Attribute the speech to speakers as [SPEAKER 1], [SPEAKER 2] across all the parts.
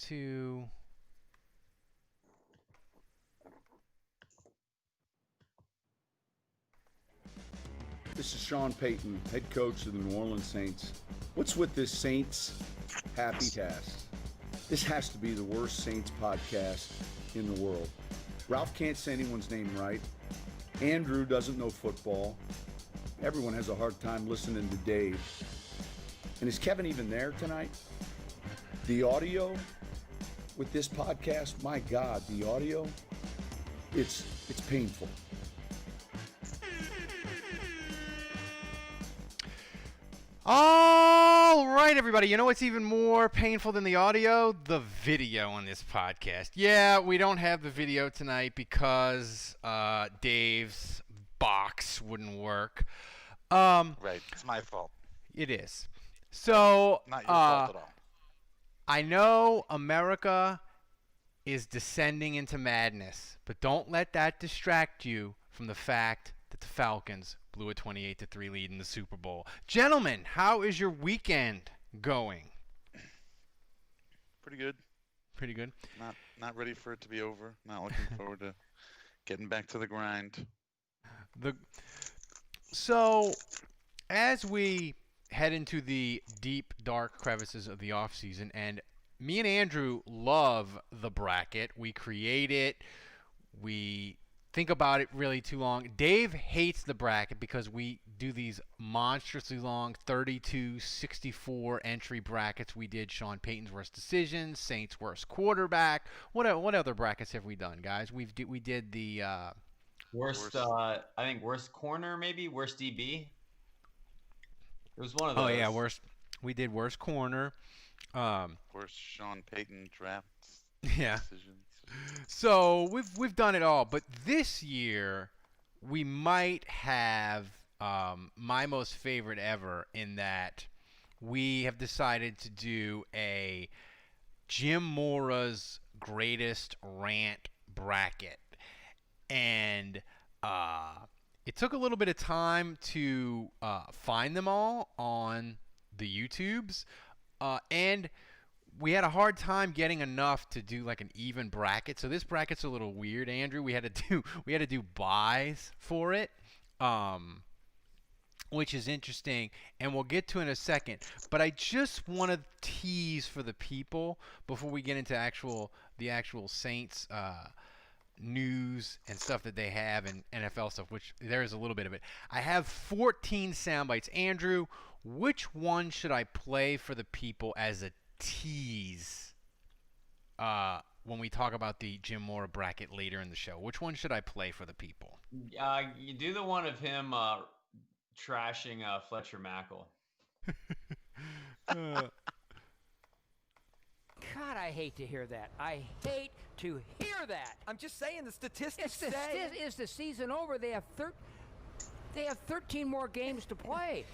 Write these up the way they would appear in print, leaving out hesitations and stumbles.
[SPEAKER 1] to...
[SPEAKER 2] This is Sean Payton, head coach of the New Orleans Saints. What's with this Saints happy task? This has to be the worst Saints podcast in the world. Ralph can't say anyone's name right. Andrew doesn't know football. Everyone has a hard time listening to Dave. And is Kevin even there tonight? The audio with this podcast, my God, the audio, it's painful.
[SPEAKER 1] All right, everybody. You know what's even more painful than the audio? The video on this podcast. Yeah, we don't have the video tonight because Dave's box wouldn't work.
[SPEAKER 3] Right, it's my fault.
[SPEAKER 1] It is. So,
[SPEAKER 3] Not your fault at all.
[SPEAKER 1] I know America is descending into madness, but don't let that distract you from the fact that the Falcons blew a 28-3 lead in the Super Bowl. Gentlemen, how is your weekend going?
[SPEAKER 3] Pretty good.
[SPEAKER 1] Pretty good.
[SPEAKER 3] Not ready for it to be over. Not looking forward to getting back to the grind.
[SPEAKER 1] So, as we head into the deep, dark crevices of the offseason, and me and Andrew love the bracket. We create it. We think about it really too long. Dave hates the bracket because we do these monstrously long 32, 64 entry brackets. We did Sean Payton's worst decisions, Saints worst quarterback. What other brackets have we done, guys? We did the
[SPEAKER 4] worst. I think worst corner, maybe worst DB. It was one of those.
[SPEAKER 1] Oh yeah, worst. We did worst corner.
[SPEAKER 3] Worst Sean Payton drafts.
[SPEAKER 1] Yeah.
[SPEAKER 3] Decisions.
[SPEAKER 1] So we've done it all, but this year we might have my most favorite ever in that we have decided to do a Jim Mora's greatest rant bracket, and it took a little bit of time to find them all on the YouTubes, and we had a hard time getting enough to do like an even bracket. So this bracket's a little weird, Andrew. We had to do buys for it, which is interesting, and we'll get to in a second. But I just want to tease for the people before we get into the actual Saints news and stuff that they have and NFL stuff, which there is a little bit of it. I have 14 sound bites. Andrew, which one should I play for the people as a tease when we talk about the Jim Mora bracket later in the show? Which one should I play for the people?
[SPEAKER 4] You do the one of him trashing Fletcher Mackel.
[SPEAKER 5] God, I hate to hear that. I hate to hear that.
[SPEAKER 6] I'm just saying the statistics say...
[SPEAKER 5] Is the season over? They have 13 more games to play.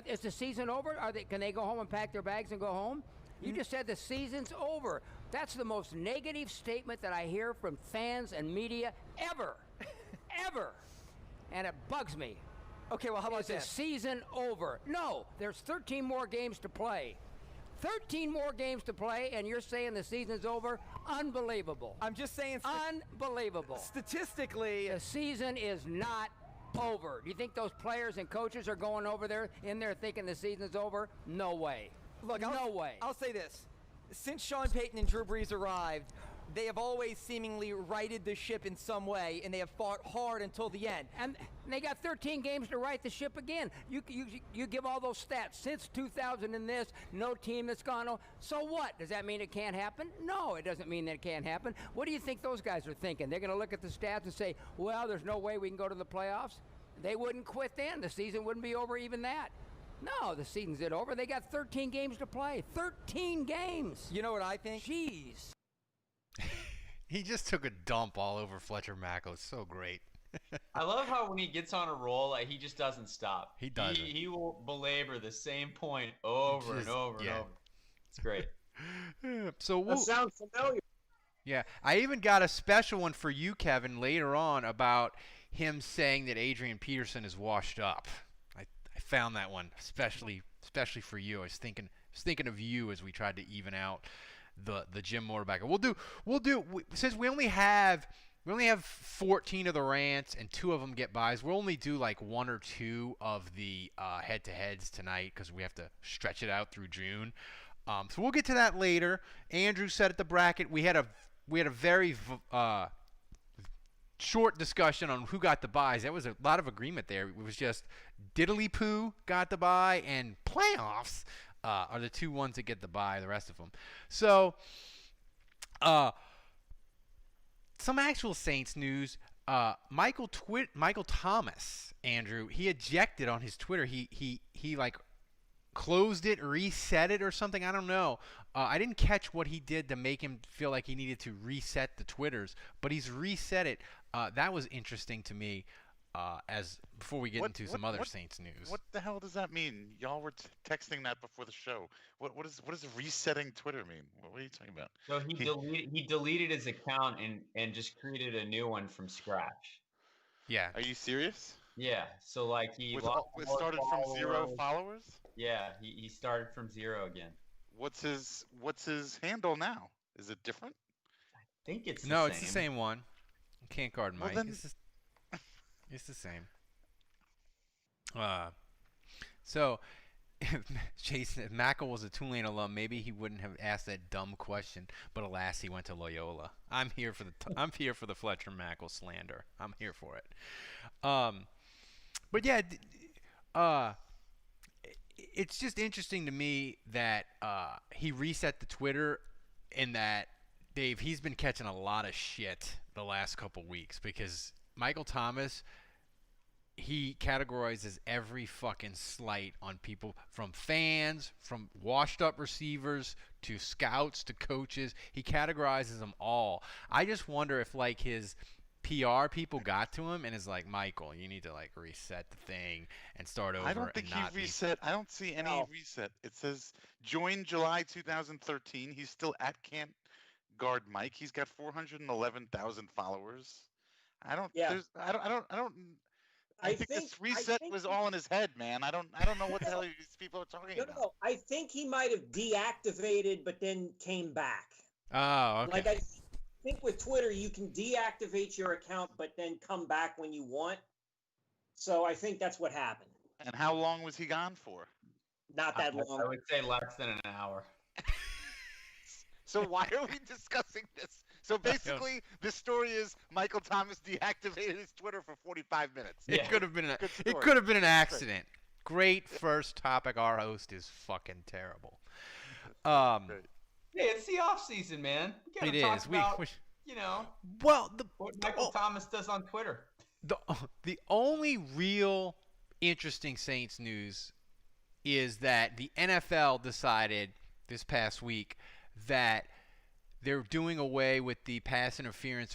[SPEAKER 5] Is the season over? Can they go home and pack their bags and go home? You just said the season's over. That's the most negative statement that I hear from fans and media ever. Ever. And it bugs me.
[SPEAKER 6] Okay, well, how about
[SPEAKER 5] Is the
[SPEAKER 6] this?
[SPEAKER 5] season over? No, there's 13 more games to play. 13 more games to play, and you're saying the season's over? Unbelievable.
[SPEAKER 6] I'm just saying...
[SPEAKER 5] Unbelievable.
[SPEAKER 6] Statistically...
[SPEAKER 5] The season is not over. Do you think those players and coaches are going over there, in there thinking the season's over? No way.
[SPEAKER 6] Look,
[SPEAKER 5] no way.
[SPEAKER 6] I'll say this. Since Sean Payton and Drew Brees arrived, they have always seemingly righted the ship in some way, and they have fought hard until the end.
[SPEAKER 5] And they got 13 games to right the ship again. You give all those stats. Since 2000 and this, no team that's gone over. So what? Does that mean it can't happen? No, it doesn't mean that it can't happen. What do you think those guys are thinking? They're going to look at the stats and say, well, there's no way we can go to the playoffs? They wouldn't quit then. The season wouldn't be over even that. No, the season's over. They got 13 games to play. 13 games.
[SPEAKER 6] You know what I think?
[SPEAKER 5] Jeez.
[SPEAKER 1] He just took a dump all over Fletcher Mackel. It's so great.
[SPEAKER 4] I love how when he gets on a roll, he just doesn't stop.
[SPEAKER 1] He doesn't.
[SPEAKER 4] He will belabor the same point over and over and over. It's great.
[SPEAKER 1] So
[SPEAKER 7] That sounds familiar.
[SPEAKER 1] Yeah, I even got a special one for you, Kevin, later on about him saying that Adrian Peterson is washed up. I found that one especially for you. I was thinking of you as we tried to even out the Jim Mora Bracket. Since we only have 14 of the rants and 2 of them get buys. We'll only do like 1 or 2 of the head-to-heads tonight because we have to stretch it out through June. So we'll get to that later. Andrew said at the bracket we had a very short discussion on who got the buys. There was a lot of agreement there. It was just Diddly Poo got the buy and playoffs are the 2 ones that get the buy. The rest of them. So. Some actual Saints news. Michael Thomas, Andrew, he ejected on his Twitter. He like closed it, reset it, or something. I don't know. I didn't catch what he did to make him feel like he needed to reset the Twitters, but he's reset it. That was interesting to me. Before we get into some other Saints news.
[SPEAKER 3] What the hell does that mean? Y'all were texting that before the show. What does resetting Twitter mean? What are you talking about?
[SPEAKER 4] So he deleted his account and just created a new one from scratch.
[SPEAKER 1] Yeah.
[SPEAKER 3] Are you serious?
[SPEAKER 4] Yeah. So like
[SPEAKER 3] It started from 0 followers?
[SPEAKER 4] Yeah, he started from 0 again.
[SPEAKER 3] What's his handle now? Is it different?
[SPEAKER 4] I think it's
[SPEAKER 1] it's the same one. Can't guard Mike.
[SPEAKER 3] Well, then...
[SPEAKER 1] It's the same. So, Jason, if Mackle was a Tulane alum, maybe he wouldn't have asked that dumb question. But alas, he went to Loyola. I'm here for the Fletcher Mackle slander. I'm here for it. But yeah, it's just interesting to me that he reset the Twitter, and that Dave, he's been catching a lot of shit the last couple weeks because Michael Thomas, he categorizes every fucking slight on people, from fans, from washed up receivers to scouts to coaches. He categorizes them all. I just wonder if like his PR people got to him and is like, Michael, you need to like reset the thing and start over.
[SPEAKER 3] I don't think he reset. I don't see any reset. It says join July 2013. He's still at Can't Guard Mike. He's got 411,000 followers. I think this reset was all in his head, man. I don't know what the hell these people are talking about.
[SPEAKER 7] No, I think he might have deactivated, but then came back.
[SPEAKER 1] Oh, okay.
[SPEAKER 7] Like I think with Twitter, you can deactivate your account, but then come back when you want. So I think that's what happened.
[SPEAKER 3] And how long was he gone for?
[SPEAKER 7] Not that long.
[SPEAKER 4] I would say less than an hour.
[SPEAKER 3] So why are we discussing this? So basically, the story is Michael Thomas deactivated his Twitter for 45 minutes.
[SPEAKER 1] It could have been an accident. Great first topic. Our host is fucking terrible.
[SPEAKER 4] Hey, it's the off season, man.
[SPEAKER 1] It
[SPEAKER 4] talk
[SPEAKER 1] is.
[SPEAKER 4] About, what Michael Thomas does on Twitter.
[SPEAKER 1] The only real interesting Saints news is that the NFL decided this past week that they're doing away with the pass interference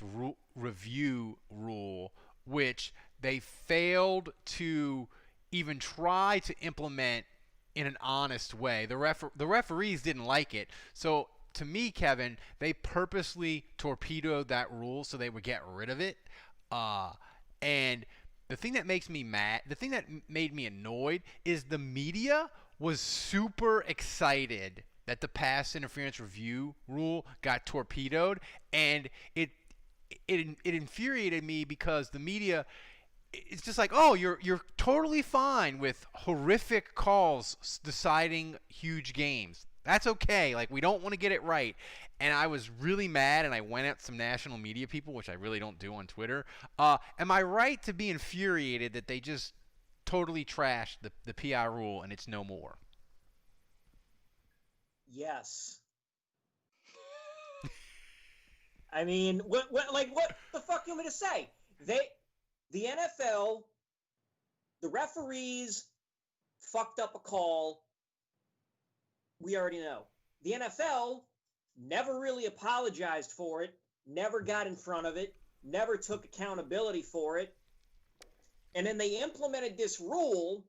[SPEAKER 1] review rule, which they failed to even try to implement in an honest way. The referees didn't like it. So to me, Kevin, they purposely torpedoed that rule so they would get rid of it. And the thing that makes me mad, the thing that made me annoyed, is the media was super excited that the pass interference review rule got torpedoed, and it infuriated me because the media, it's just like, oh, you're totally fine with horrific calls deciding huge games. That's okay. Like, we don't want to get it right. And I was really mad, and I went at some national media people, which I really don't do on Twitter. Am I right to be infuriated that they just totally trashed the PI rule and it's no more?
[SPEAKER 7] Yes. I mean, what the fuck you want me to say? The NFL, the referees fucked up a call. We already know. The NFL never really apologized for it, never got in front of it, never took accountability for it. And then they implemented this rule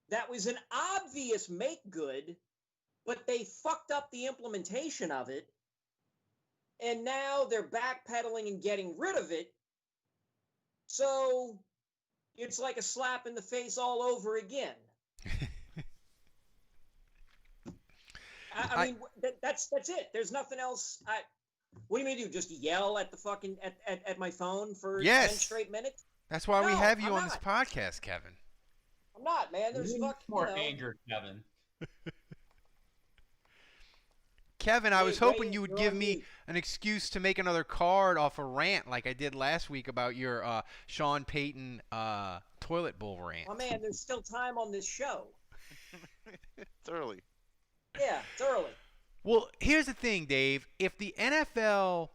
[SPEAKER 7] that was an obvious make good, but they fucked up the implementation of it. And now they're backpedaling and getting rid of it. So it's like a slap in the face all over again. I mean, that's it. There's nothing else. What do you mean do? Just yell at the fucking at my phone for 10 straight minutes?
[SPEAKER 1] That's why we
[SPEAKER 7] No,
[SPEAKER 1] have you
[SPEAKER 7] I'm
[SPEAKER 1] on this
[SPEAKER 7] not.
[SPEAKER 1] podcast, Kevin.
[SPEAKER 7] I'm not, man. There's fucking
[SPEAKER 4] more anger, Kevin.
[SPEAKER 1] Kevin, I was hoping you would
[SPEAKER 7] you're
[SPEAKER 1] give
[SPEAKER 7] on
[SPEAKER 1] me
[SPEAKER 7] mute.
[SPEAKER 1] an excuse to make another card off a rant like I did last week about your Sean Payton toilet bowl rant.
[SPEAKER 7] Oh man, there's still time on this show.
[SPEAKER 3] It's early.
[SPEAKER 7] Yeah, it's early.
[SPEAKER 1] Well, here's the thing, Dave. If the NFL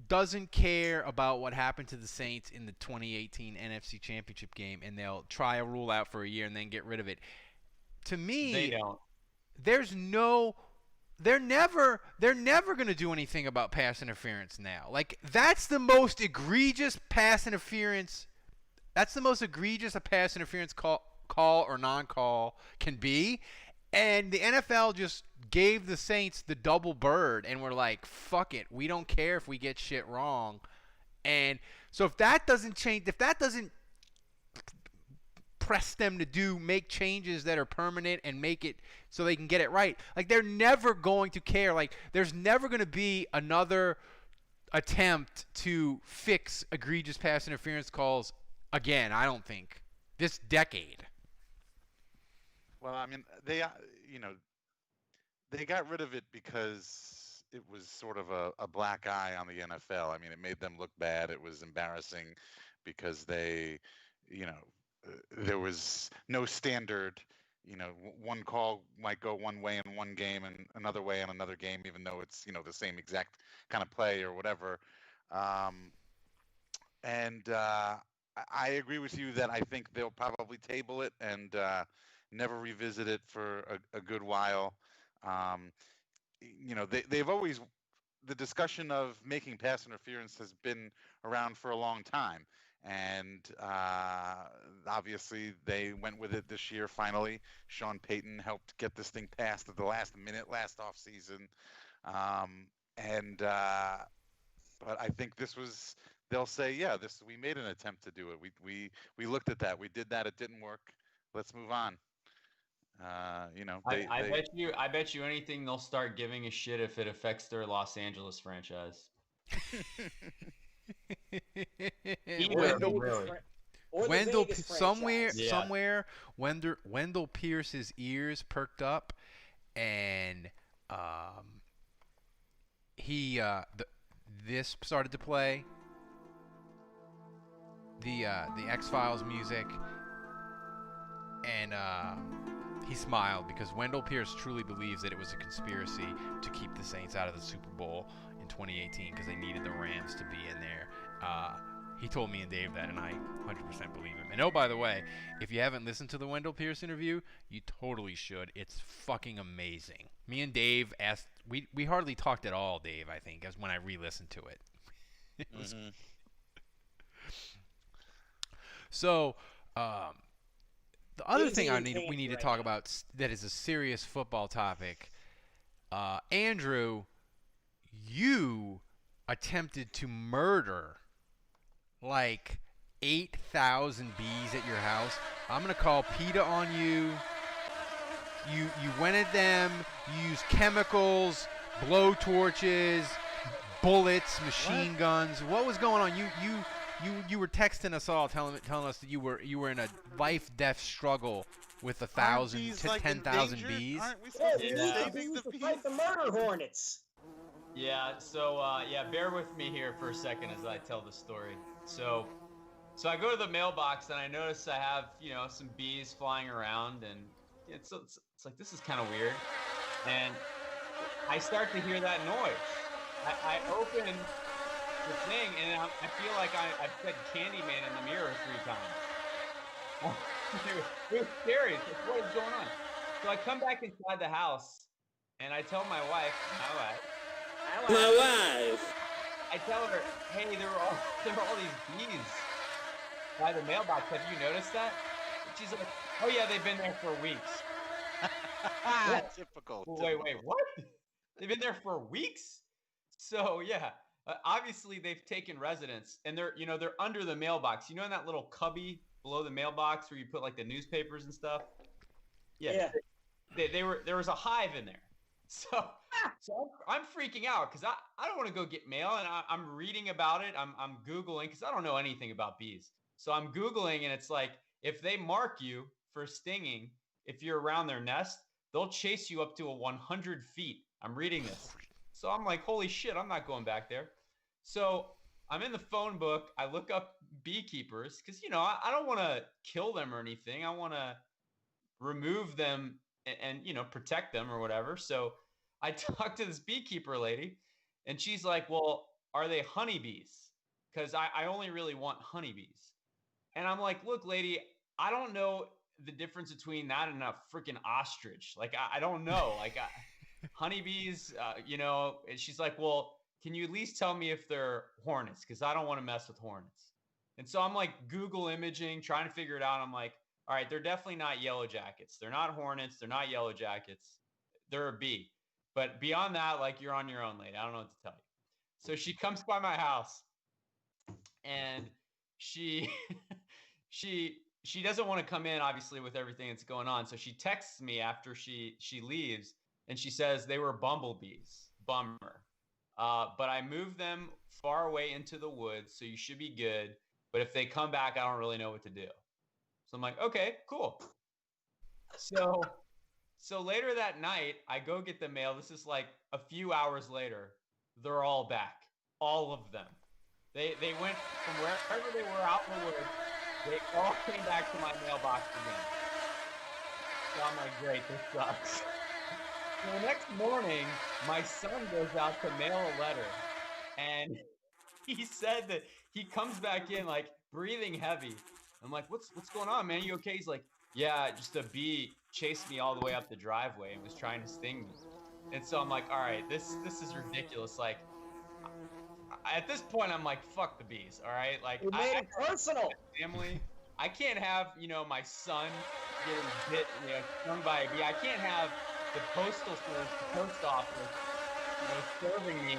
[SPEAKER 1] doesn't care about what happened to the Saints in the 2018 NFC Championship game and they'll try a rule out for a year and then get rid of it, to me,
[SPEAKER 4] They don't.
[SPEAKER 1] they're never going to do anything about pass interference now. Like, that's the most egregious pass interference. That's the most egregious a pass interference call or non-call can be. And the NFL just gave the Saints the double bird and we're like, fuck it. We don't care if we get shit wrong. And so if that doesn't change, if that doesn't press them to make changes that are permanent and make it so they can get it right, like, they're never going to care. Like, there's never going to be another attempt to fix egregious pass interference calls again, I don't think, this decade.
[SPEAKER 3] Well, I mean, they got rid of it because it was sort of a black eye on the NFL. I mean, it made them look bad. It was embarrassing because they, there was no standard. One call might go one way in one game and another way in another game, even though it's, the same exact kind of play or whatever. I agree with you that I think they'll probably table it and never revisit it for a good while. They've always, the discussion of making pass interference has been around for a long time. And obviously they went with it this year finally. Sean Payton helped get this thing passed at the last minute last offseason. But I think they'll say, yeah, we made an attempt to do it. We looked at that. We did that. It didn't work. Let's move on.
[SPEAKER 4] I bet you anything they'll start giving a shit if it affects their Los Angeles franchise.
[SPEAKER 1] Wendell, somewhere, Wendell Pierce's ears perked up, and this started to play, the X-Files music, and he smiled because Wendell Pierce truly believes that it was a conspiracy to keep the Saints out of the Super Bowl in 2018 because they needed the Rams to be in there. He told me and Dave that, and I 100% believe him. And oh, by the way, if you haven't listened to the Wendell Pierce interview, you totally should. It's fucking amazing. Me and Dave we hardly talked at all, Dave, I think, as when I re-listened to it. It was... So, the other thing we need to talk about that is a serious football topic, Andrew, you attempted to murder like 8,000 bees at your house. I'm gonna call PETA on you. You went at them. You used chemicals, blow torches, bullets, machine guns. What was going on? You were texting us all, telling us that you were in a life-death struggle with 1,000 to 10,000 bees.
[SPEAKER 3] Aren't we supposed to be saving
[SPEAKER 7] bees
[SPEAKER 3] the
[SPEAKER 7] to fight the murder hornets.
[SPEAKER 4] Yeah, so bear with me here for a second as I tell the story. So I go to the mailbox and I notice I have, some bees flying around, and it's like, this is kind of weird. And I start to hear that noise. I open the thing and I feel like I've said Candyman in the mirror 3 times. It was scary. It's like, what is going on? So I come back inside the house and I tell my wife, I tell her, hey, there were all these bees by the mailbox. Have you noticed that? And she's like, oh yeah, they've been there for weeks.
[SPEAKER 3] Typical.
[SPEAKER 4] Wait, what? They've been there for weeks? So yeah, obviously they've taken residence, and they're under the mailbox. In that little cubby below the mailbox where you put like the newspapers and stuff. Yeah. There was a hive in there. So I'm freaking out because I don't want to go get mail, and I'm reading about it. I'm Googling because I don't know anything about bees. So I'm Googling, and it's like if they mark you for stinging, if you're around their nest, they'll chase you up to 100 feet. I'm reading this. So I'm like, holy shit, I'm not going back there. So I'm in the phone book. I look up beekeepers because, I don't want to kill them or anything. I want to remove them and protect them or whatever. So I talked to this beekeeper lady, and she's like, well, are they honeybees? Because I only really want honeybees. And I'm like, look, lady, I don't know the difference between that and a freaking ostrich. Like, I don't know. Like, honeybees, and she's like, well, can you at least tell me if they're hornets? Because I don't want to mess with hornets. And so I'm like Google imaging, trying to figure it out. I'm like, all right, they're definitely not yellow jackets. They're not hornets. They're not yellow jackets. They're a bee. But beyond that, like, you're on your own, lady. I don't know what to tell you. So she comes by my house, and she she doesn't want to come in, obviously, with everything that's going on. So she texts me after she leaves, and she says they were bumblebees. Bummer. But I moved them far away into the woods, so you should be good. But if they come back, I don't really know what to do. So I'm like, okay, cool. So later that night, I go get the mail. This is like a few hours later. They're all back. All of them. They went from wherever they were out in the woods. They all came back to my mailbox again. So I'm like, great, this sucks. So the next morning, my son goes out to mail a letter, and he said that he comes back in like breathing heavy. I'm like, what's going on, man? You okay? He's like, yeah, just a bee chased me all the way up the driveway and was trying to sting me. And so I'm like, all right, this is ridiculous. Like, at this point, I'm like, fuck the bees, all right? Like,
[SPEAKER 7] You made it personal.
[SPEAKER 4] Family, I can't have my son getting bit, stung by a bee. I can't have the postal service, the post office, serving me,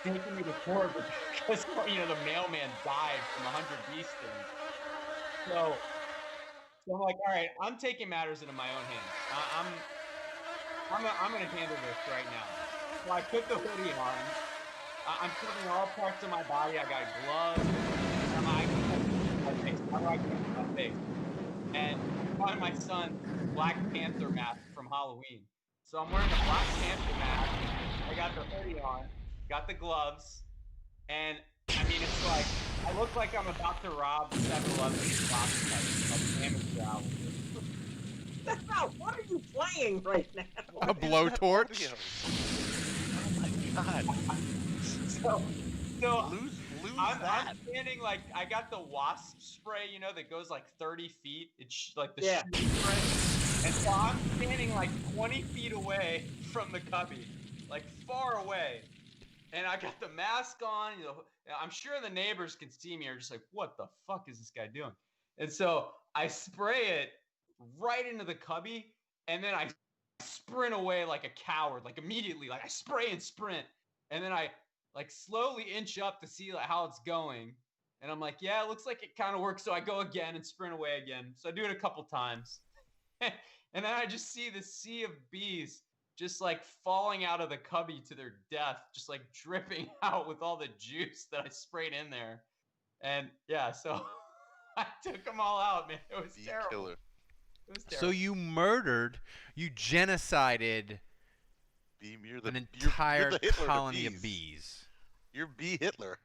[SPEAKER 4] taking me to court because the mailman died from 100 bee stings. So I'm like, all right, I'm taking matters into my own hands. I'm gonna handle this right now. So I put the hoodie on. I'm covering all parts of my body. I got gloves. My face. And on my son's Black Panther mask from Halloween. So I'm wearing a Black Panther mask. I got the hoodie on, got the gloves, and I mean, it's like I look like I'm about to rob 7-Eleven box of amateur hour.
[SPEAKER 7] What are you playing right now?
[SPEAKER 1] A blowtorch.
[SPEAKER 3] Oh my god.
[SPEAKER 4] So
[SPEAKER 3] lose
[SPEAKER 4] I'm
[SPEAKER 3] that.
[SPEAKER 4] standing like I got the wasp spray, that goes like 30 feet. It's like the
[SPEAKER 7] Yeah.
[SPEAKER 4] shoe spray. And so I'm standing like 20 feet away from the cubby, like far away. And I got the mask on. I'm sure the neighbors can see me. Are just like, what the fuck is this guy doing? And so I spray it right into the cubby, and then I sprint away like a coward, like immediately. Like I spray and sprint, and then I like slowly inch up to see like how it's going. And I'm like, yeah, it looks like it kind of works. So I go again and sprint away again. So I do it a couple times. And then I just see the sea of bees just like falling out of the cubby to their death, just like dripping out with all the juice that I sprayed in there. And yeah, so I took them all out, man. It was terrible.
[SPEAKER 3] Killer.
[SPEAKER 4] It was terrible.
[SPEAKER 1] So you genocided an entire colony of bees.
[SPEAKER 3] You're Bee Hitler.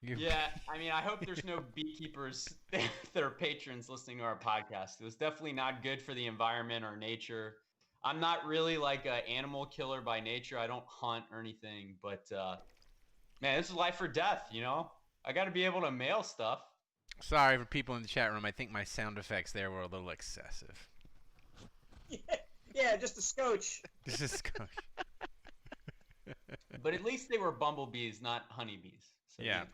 [SPEAKER 4] Yeah, I mean, I hope there's no beekeepers that are patrons listening to our podcast. It was definitely not good for the environment or nature. I'm not really like an animal killer by nature. I don't hunt or anything, but man, this is life or death, I got to be able to mail stuff.
[SPEAKER 1] Sorry for people in the chat room. I think my sound effects there were a little excessive.
[SPEAKER 7] Yeah, just a scotch.
[SPEAKER 1] This is scotch.
[SPEAKER 4] But at least they were bumblebees, not honeybees. So,
[SPEAKER 1] Yeah.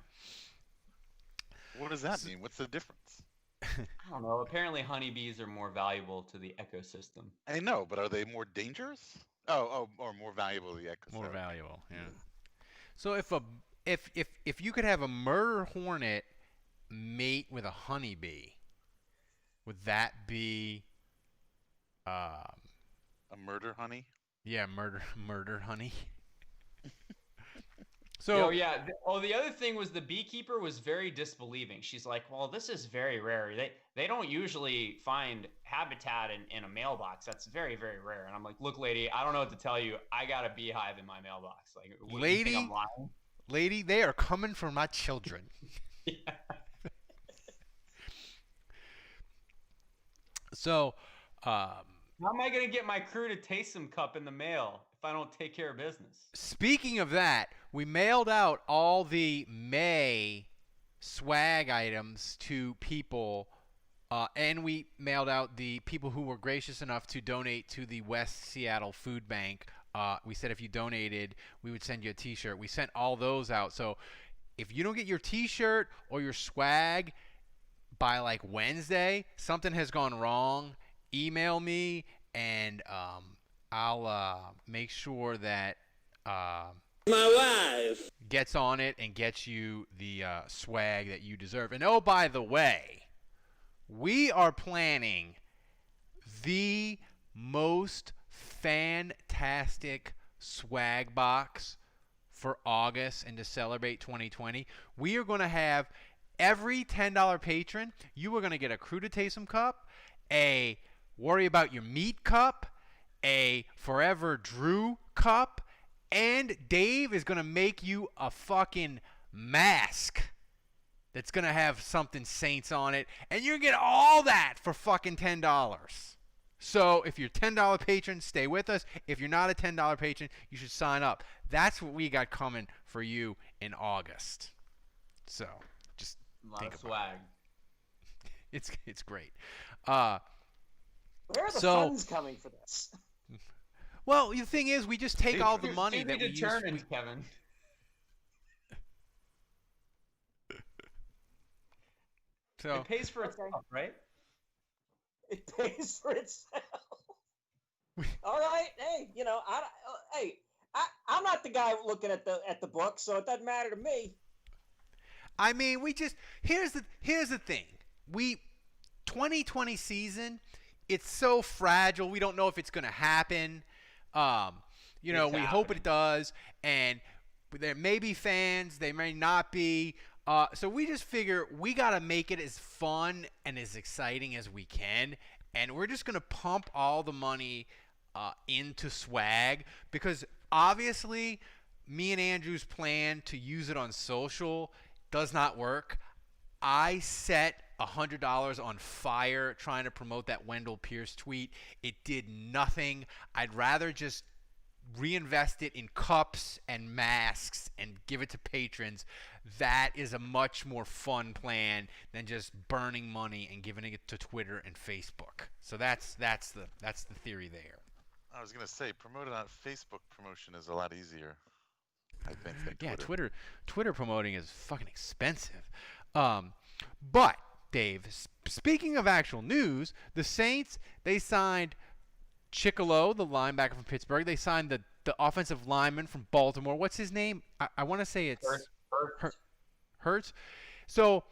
[SPEAKER 3] What does that mean? What's the difference?
[SPEAKER 4] I don't know. Apparently, honeybees are more valuable to the ecosystem.
[SPEAKER 3] I know, but are they more dangerous? Oh, or more valuable to the ecosystem?
[SPEAKER 1] More valuable, yeah. So if you could have a murder hornet mate with a honeybee, would that be
[SPEAKER 3] a murder honey?
[SPEAKER 1] Yeah, murder, honey.
[SPEAKER 4] Oh
[SPEAKER 1] So
[SPEAKER 4] yeah. The other thing was the beekeeper was very disbelieving. She's like, "Well, this is very rare. They don't usually find habitat in a mailbox. That's very very rare." And I'm like, "Look, lady, I don't know what to tell you. I got a beehive in my mailbox. Like, what, you think I'm
[SPEAKER 1] lady,
[SPEAKER 4] lying?"
[SPEAKER 1] lady, they are coming for my children.
[SPEAKER 4] Yeah.
[SPEAKER 1] So,
[SPEAKER 4] How am I gonna get my crew to taste some cup in the mail if I don't take care of business?
[SPEAKER 1] speaking of that, we mailed out all the May swag items to people, and we mailed out the people who were gracious enough to donate to the West Seattle Food Bank. We said if you donated, we would send you a T-shirt. We sent all those out. So if you don't get your T-shirt or your swag by like Wednesday, something has gone wrong. Email me, and I'll make sure that
[SPEAKER 8] My wife.
[SPEAKER 1] gets on it and gets you the swag that you deserve. And oh, by the way, we are planning the most fantastic swag box for August and to celebrate 2020. We are going to have every $10 patron, you are going to get a Crew to Taysom cup, a Worry About Your Meat cup, a Forever Drew cup, and Dave is going to make you a fucking mask that's going to have something Saints on it, and you're going to get all that for fucking $10. So if you're a $10 patron, stay with us. If you're not a $10 patron, you should sign up. That's what we got coming for you in August. So just
[SPEAKER 4] A lot
[SPEAKER 1] think
[SPEAKER 4] of
[SPEAKER 1] about
[SPEAKER 4] swag.
[SPEAKER 1] it. It's great.
[SPEAKER 7] Where are the
[SPEAKER 1] So-
[SPEAKER 7] funds coming for this?
[SPEAKER 1] Well, the thing is, we just take all the money
[SPEAKER 4] To
[SPEAKER 1] that
[SPEAKER 4] be
[SPEAKER 1] we use.
[SPEAKER 4] determined, Kevin.
[SPEAKER 1] So
[SPEAKER 4] It pays for
[SPEAKER 7] Okay.
[SPEAKER 4] itself, right?
[SPEAKER 7] It pays for itself. All right, hey, I'm not the guy looking at the book, so it doesn't matter to me.
[SPEAKER 1] I mean, we just here's the thing. 2020 season, it's so fragile. We don't know if it's going to happen. We hope
[SPEAKER 4] happening.
[SPEAKER 1] it does, and there may be fans, they may not be. So we just figure we got to make it as fun and as exciting as we can, and we're just going to pump all the money into swag because obviously me and Andrew's plan to use it on social does not work. I set $100 on fire trying to promote that Wendell Pierce tweet. It did nothing. I'd rather just reinvest it in cups and masks and give it to patrons. That is a much more fun plan than just burning money and giving it to Twitter and Facebook. So that's the theory there.
[SPEAKER 3] I was gonna say, promoting on Facebook promotion is a lot easier, I think, than
[SPEAKER 1] Yeah,
[SPEAKER 3] Twitter.
[SPEAKER 1] Twitter promoting is fucking expensive. But Dave, speaking of actual news, the Saints, they signed Chickalo, the linebacker from Pittsburgh. They signed the offensive lineman from Baltimore. What's his name? I want to say it's Hurts. So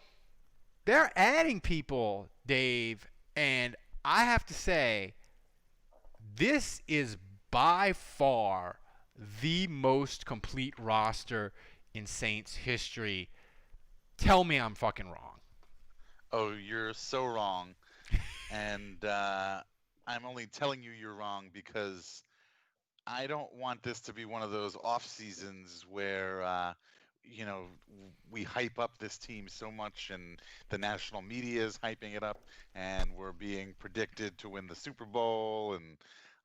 [SPEAKER 1] they're adding people, Dave, and I have to say, this is by far the most complete roster in Saints history. Tell me I'm fucking wrong.
[SPEAKER 3] Oh, you're so wrong. And I'm only telling you you're wrong because I don't want this to be one of those off seasons where we hype up this team so much and the national media is hyping it up and we're being predicted to win the Super Bowl and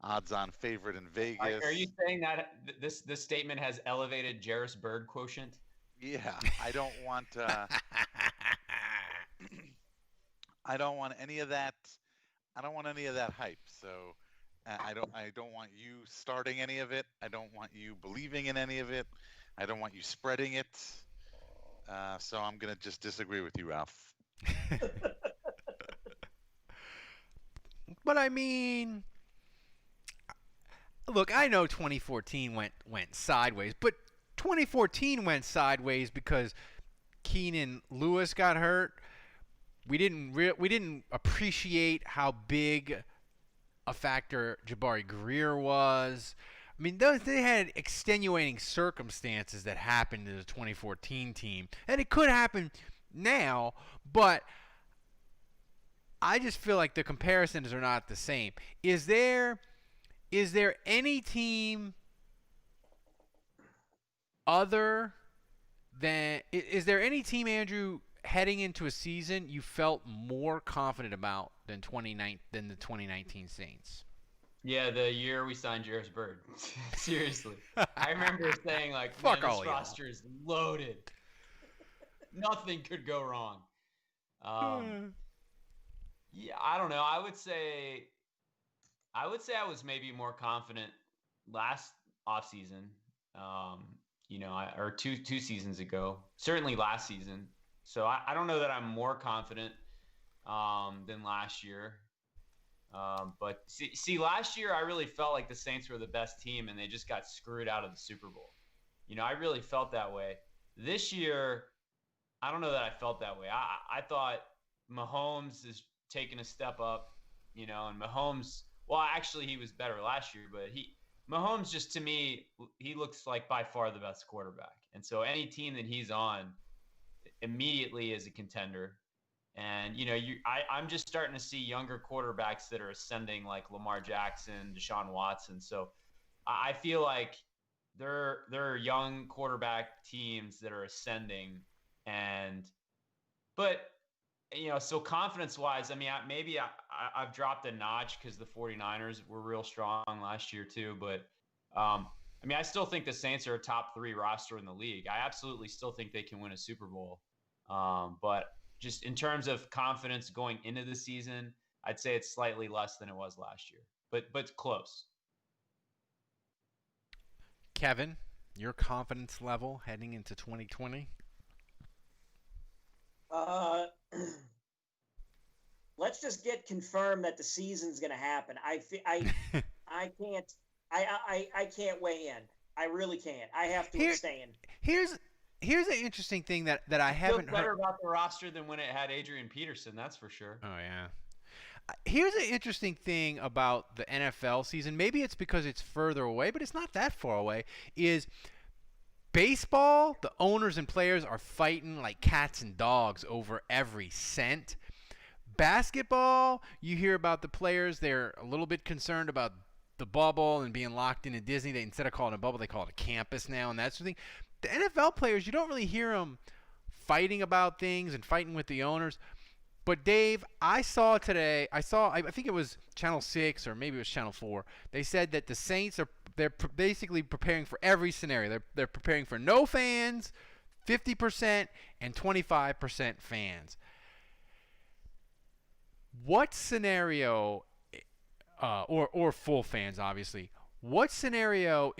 [SPEAKER 3] odds-on favorite in Vegas.
[SPEAKER 4] Are you saying that this statement has elevated Jarris Bird quotient?
[SPEAKER 3] Yeah, I don't want I don't want any of that. I don't want any of that hype. So I don't want you starting any of it. I don't want you believing in any of it. I don't want you spreading it. So I'm gonna just disagree with you, Ralph.
[SPEAKER 1] But I mean, look, I know 2014 went sideways, but 2014 went sideways because Keenan Lewis got hurt. We didn't appreciate how big a factor Jabari Greer was. I mean, they had extenuating circumstances that happened to the 2014 team, and it could happen now, but I just feel like the comparisons are not the same. Is there any team other than is there any team, Andrew, heading into a season you felt more confident about than the 2019 Saints?
[SPEAKER 4] Yeah, the year we signed Jarvis Bird. Seriously. I remember saying, like,
[SPEAKER 1] Fuck
[SPEAKER 4] man,
[SPEAKER 1] all
[SPEAKER 4] this
[SPEAKER 1] y'all.
[SPEAKER 4] roster is loaded. Nothing could go wrong. Yeah, I don't know. I would say I was maybe more confident last offseason. Or two seasons ago. Certainly last season. So I don't know that I'm more confident than last year. But see, last year I really felt like the Saints were the best team, and they just got screwed out of the Super Bowl. I really felt that way. This year, I don't know that I felt that way. I thought Mahomes is taking a step up, and Mahomes. Well, actually, he was better last year, but Mahomes just, to me, he looks like by far the best quarterback, and so any team that he's on immediately is a contender. And I'm just starting to see younger quarterbacks that are ascending, like Lamar Jackson, Deshaun Watson. So I feel like there are young quarterback teams that are ascending, but so confidence-wise, I mean, I've dropped a notch because the 49ers were real strong last year too. But I mean, I still think the Saints are a top 3 roster in the league. I absolutely still think they can win a Super Bowl. But just in terms of confidence going into the season, I'd say it's slightly less than it was last year, but close.
[SPEAKER 1] Kevin, your confidence level heading into 2020?
[SPEAKER 7] Let's just get confirmed that the season's going to happen. I can't weigh in. I really can't. I have to abstain.
[SPEAKER 1] Here's an interesting thing that I haven't
[SPEAKER 4] better
[SPEAKER 1] heard
[SPEAKER 4] about the roster than when it had Adrian Peterson, that's for sure.
[SPEAKER 1] Oh yeah. Here's an interesting thing about the NFL season. Maybe it's because it's further away, but it's not that far away. Is baseball, the owners and players are fighting like cats and dogs over every cent. Basketball, you hear about the players, they're a little bit concerned about the bubble and being locked into Disney. They, instead of calling it a bubble, they call it a campus now, and that sort of thing. The NFL players, you don't really hear them fighting about things and fighting with the owners. But Dave, I saw today, I think it was Channel 6 or maybe it was Channel 4. They said that the Saints they're basically preparing for every scenario. They're preparing for no fans, 50%, and 25% fans. What scenario, or full fans, obviously, what scenario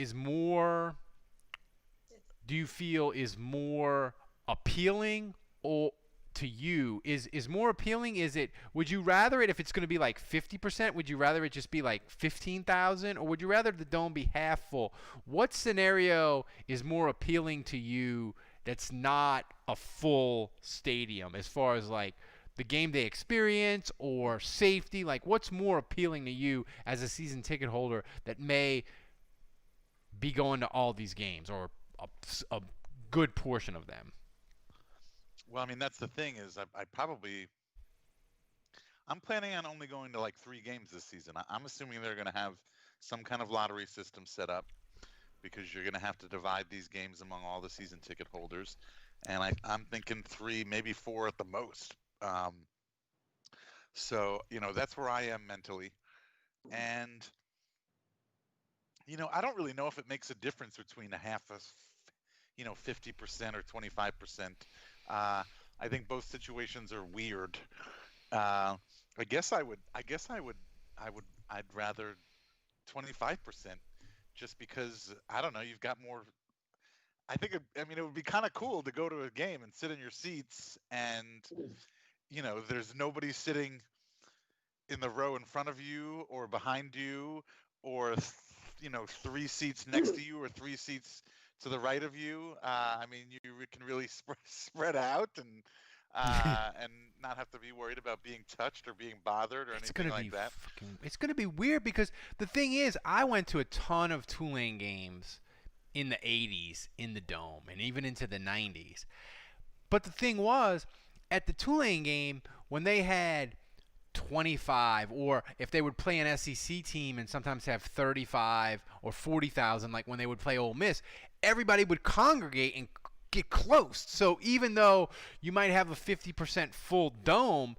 [SPEAKER 1] do you feel is more appealing to you? Is more appealing? Would you rather it, if it's going to be like 50%, would you rather it just be like 15,000, or would you rather the dome be half full? What scenario is more appealing to you that's not a full stadium, as far as like the game day experience or safety? Like, what's more appealing to you as a season ticket holder that may be going to all these games, or a good portion of them?
[SPEAKER 3] Well, I mean, that's the thing is I'm planning on only going to like 3 games this season. I'm assuming they're going to have some kind of lottery system set up, because you're going to have to divide these games among all the season ticket holders. And I'm thinking 3, maybe 4 at the most. So, that's where I am mentally. And, I don't really know if it makes a difference between a half of, 50% or 25%. I think both situations are weird. I'd rather 25%, just because, I don't know, you've got more. It would be kind of cool to go to a game and sit in your seats, and there's nobody sitting in the row in front of you or behind you, or 3 seats next to you or 3 seats to the right of you. You can really spread out, and and not have to be worried about being touched or being bothered or anything like that.
[SPEAKER 1] It's gonna be weird because the thing is, I went to a ton of Tulane games in the 80s in the Dome and even into the 90s. But the thing was, at the Tulane game, when they had 25, or if they would play an SEC team and sometimes have 35 or 40,000, like when they would play Ole Miss, everybody would congregate and get close. So even though you might have a 50% full dome,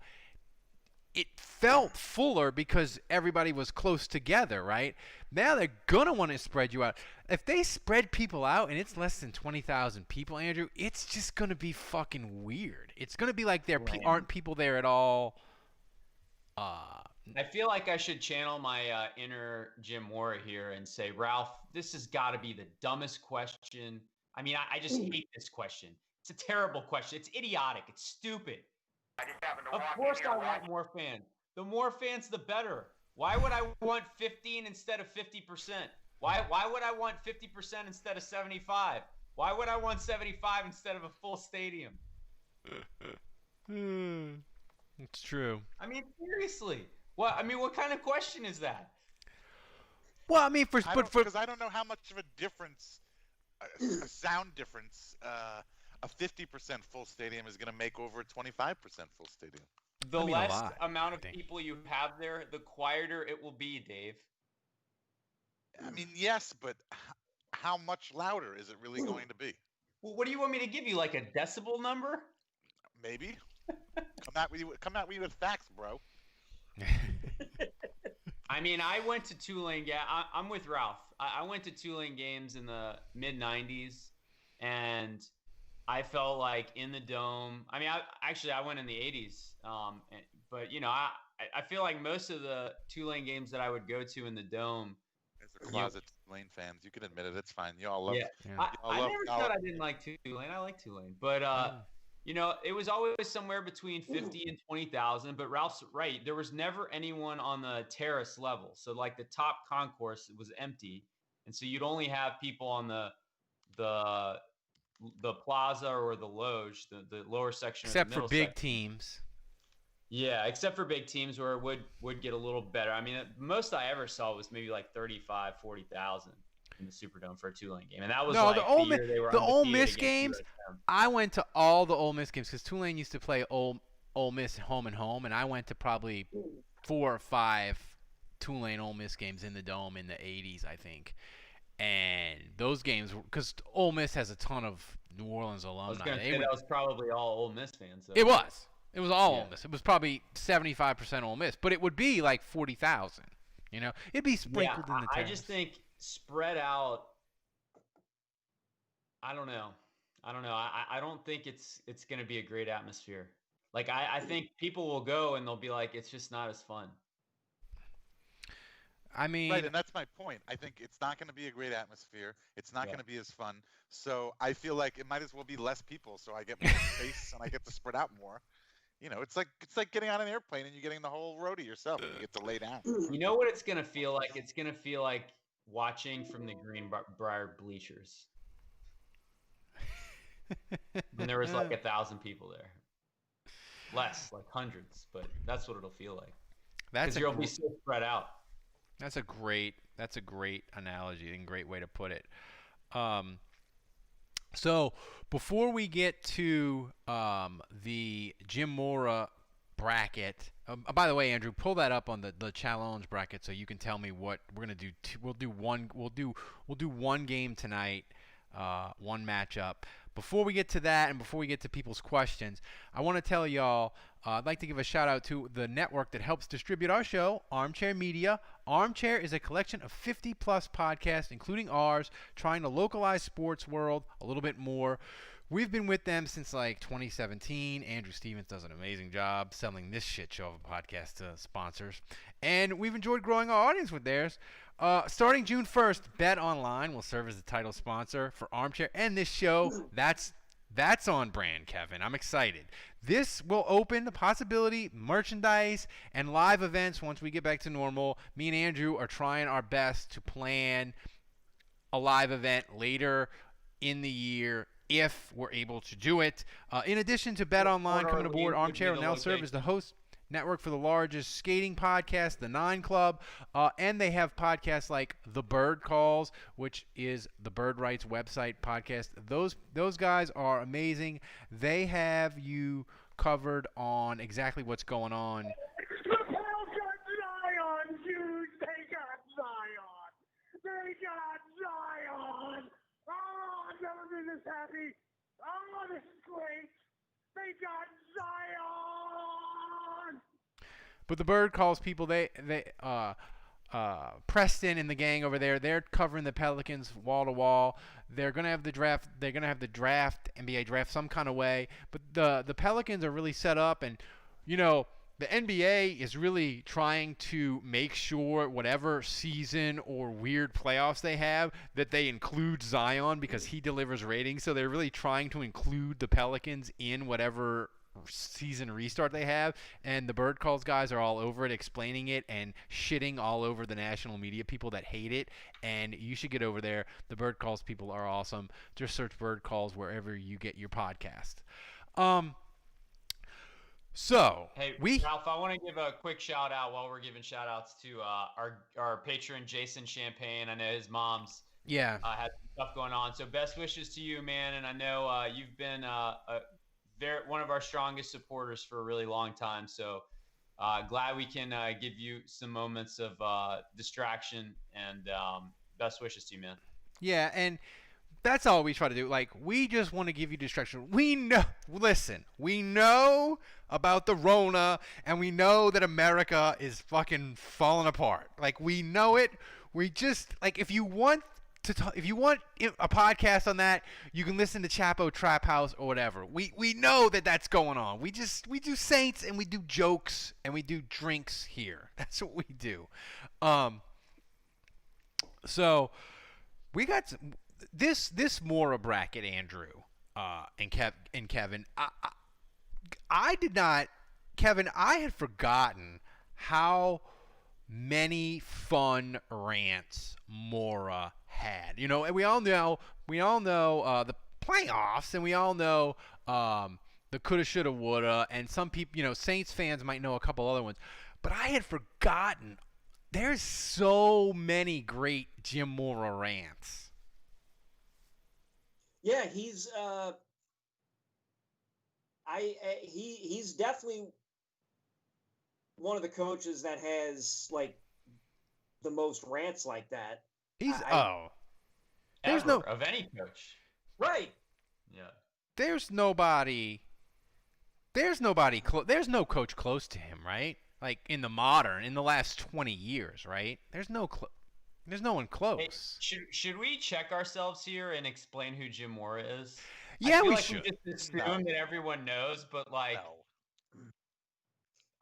[SPEAKER 1] it felt fuller because everybody was close together, right? Now they're going to want to spread you out. If they spread people out and it's less than 20,000 people, Andrew, it's just going to be fucking weird. It's going to be like there aren't people there at all.
[SPEAKER 4] I feel like I should channel my inner Jim Mora here and say, Ralph, this has got to be the dumbest question. I mean, I just hate this question. It's a terrible question. It's idiotic. It's stupid. Of course I want more fans. The more fans, the better. Why would I want 15 instead of 50%? Why would I want 50% instead of 75? Why would I want 75 instead of a full stadium?
[SPEAKER 1] It's true.
[SPEAKER 4] I mean, seriously. What kind of question is that?
[SPEAKER 1] Well, I mean,
[SPEAKER 3] because I don't know how much of a difference, a sound difference, a 50% full stadium is going to make over a 25% full stadium.
[SPEAKER 4] The less amount of people you have there, the quieter it will be, Dave.
[SPEAKER 3] I mean, yes, but how much louder is it really going to be?
[SPEAKER 4] Well, what do you want me to give you, like a decibel number?
[SPEAKER 3] Maybe. Come at me with facts, bro.
[SPEAKER 4] I mean, I went to Tulane. Yeah, I'm with Ralph. I went to Tulane games in the mid '90s, and I felt like in the Dome. I mean, I went in the '80s, but I feel like most of the Tulane games that I would go to in the Dome.
[SPEAKER 3] There's a closet Tulane fans. You can admit it. It's fine. You all love.
[SPEAKER 4] Yeah. I never thought I didn't like Tulane. I like Tulane, but it was always somewhere between 50 and 20,000. But Ralph's right. There was never anyone on the terrace level. So like the top concourse was empty, and so you'd only have people on the plaza or the loge, the lower section.
[SPEAKER 1] Except for big teams.
[SPEAKER 4] Yeah, except for big teams where it would get a little better. I mean, most I ever saw was maybe like 35, 40,000 in the Superdome for a Tulane game. And that was
[SPEAKER 1] the Ole Miss games. I went to all the Ole Miss games because Tulane used to play Ole Miss home and home, and I went to probably 4 or 5 Tulane Ole Miss games in the Dome in the 80s, I think. And those games, because Ole Miss has a ton of New Orleans alumni.
[SPEAKER 4] I was going to say that was probably all Ole Miss fans. So.
[SPEAKER 1] It was. It was all Ole Miss. It was probably 75% Ole Miss, but it would be like 40,000. It'd be sprinkled in the terrace.
[SPEAKER 4] I just think spread out. I don't know. I don't think it's going to be a great atmosphere. Like I think people will go and they'll be like, it's just not as fun.
[SPEAKER 1] I mean,
[SPEAKER 3] right, and that's my point. I think it's not going to be a great atmosphere. It's not going to be as fun. So I feel like it might as well be less people, so I get more space and I get to spread out more. It's like getting on an airplane and you're getting the whole row to yourself and you get to lay down.
[SPEAKER 4] You know what it's going to feel like? It's going to feel like watching from the Greenbrier bleachers. When there was like 1,000 people there. Less, like hundreds, but that's what it'll feel like. Because you'll be so spread out.
[SPEAKER 1] That's a great analogy and great way to put it. So before we get to the Jim Mora bracket, by the way, Andrew, pull that up on the challenge bracket so you can tell me what we're gonna do. We'll do one game tonight, one matchup. Before we get to that and before we get to people's questions, I want to tell y'all, I'd like to give a shout out to the network that helps distribute our show, Armchair Media. Armchair is a collection of 50-plus podcasts, including ours, trying to localize sports world a little bit more. We've been with them since like 2017. Andrew Stevens does an amazing job selling this shit show of a podcast to sponsors. And we've enjoyed growing our audience with theirs. Starting June 1st, Bet Online will serve as the title sponsor for Armchair and this show. That's on brand, Kevin. I'm excited. This will open the possibility, merchandise, and live events once we get back to normal. Me and Andrew are trying our best to plan a live event later in the year if we're able to do it. In addition to Bet Online
[SPEAKER 4] Or
[SPEAKER 1] coming aboard,
[SPEAKER 4] would
[SPEAKER 1] Armchair
[SPEAKER 4] be
[SPEAKER 1] will
[SPEAKER 4] the
[SPEAKER 1] now serve as the
[SPEAKER 4] location.
[SPEAKER 1] host network for the largest skating podcast, the Nine Club, and they have podcasts like The Bird Calls, which is the Bird Rights website podcast. Those guys are amazing. They have you covered on exactly what's going on.
[SPEAKER 8] The Pels got Zion, dude. They got Zion. They got Zion. Oh, I've never been this happy. Oh, this is great. They got Zion.
[SPEAKER 1] But the Bird Calls people, Preston and the gang over there, they're covering the Pelicans wall to wall. They're gonna have the draft. They're gonna have the draft, NBA draft, some kind of way. But the Pelicans are really set up, and the NBA is really trying to make sure whatever season or weird playoffs they have, that they include Zion because he delivers ratings. So they're really trying to include the Pelicans in whatever season restart they have, and the Bird Calls guys are all over it, explaining it and shitting all over the national media people that hate it. And you should get over there. The Bird Calls people are awesome. Just search Bird Calls wherever you get your podcast. So
[SPEAKER 4] Hey, Ralph, I want to give a quick shout out while we're giving shout outs to our patron, Jason Champagne. I know his mom's had some stuff going on. So best wishes to you, man. And I know you've been one of our strongest supporters for a really long time. So glad we can give you some moments of distraction, and best wishes to you, man.
[SPEAKER 1] Yeah, and that's all we try to do. Like, we just want to give you distraction. We know about the Rona, and we know that America is fucking falling apart. Like, we know it. We just, like, if you want a podcast on that, you can listen to Chapo Trap House or whatever. We know that that's going on. We do Saints, and we do jokes, and we do drinks here. That's what we do. So we got this Mora bracket, Andrew, and Kevin. I had forgotten how many fun rants Mora had. And we all know the playoffs, and we all know the coulda, shoulda, woulda, and some people, Saints fans might know a couple other ones, but I had forgotten. There's so many great Jim Mora rants.
[SPEAKER 7] Yeah, he's he's definitely one of the coaches that has like the most rants like that.
[SPEAKER 1] There's no
[SPEAKER 4] of any coach.
[SPEAKER 7] Right.
[SPEAKER 4] Yeah.
[SPEAKER 1] There's no coach close to him, right? Like in the last 20 years, right? There's no one close.
[SPEAKER 4] Hey, should we check ourselves here and explain who Jim Mora is?
[SPEAKER 1] Yeah, we
[SPEAKER 4] like
[SPEAKER 1] should.
[SPEAKER 4] We just assume that everyone knows, but like,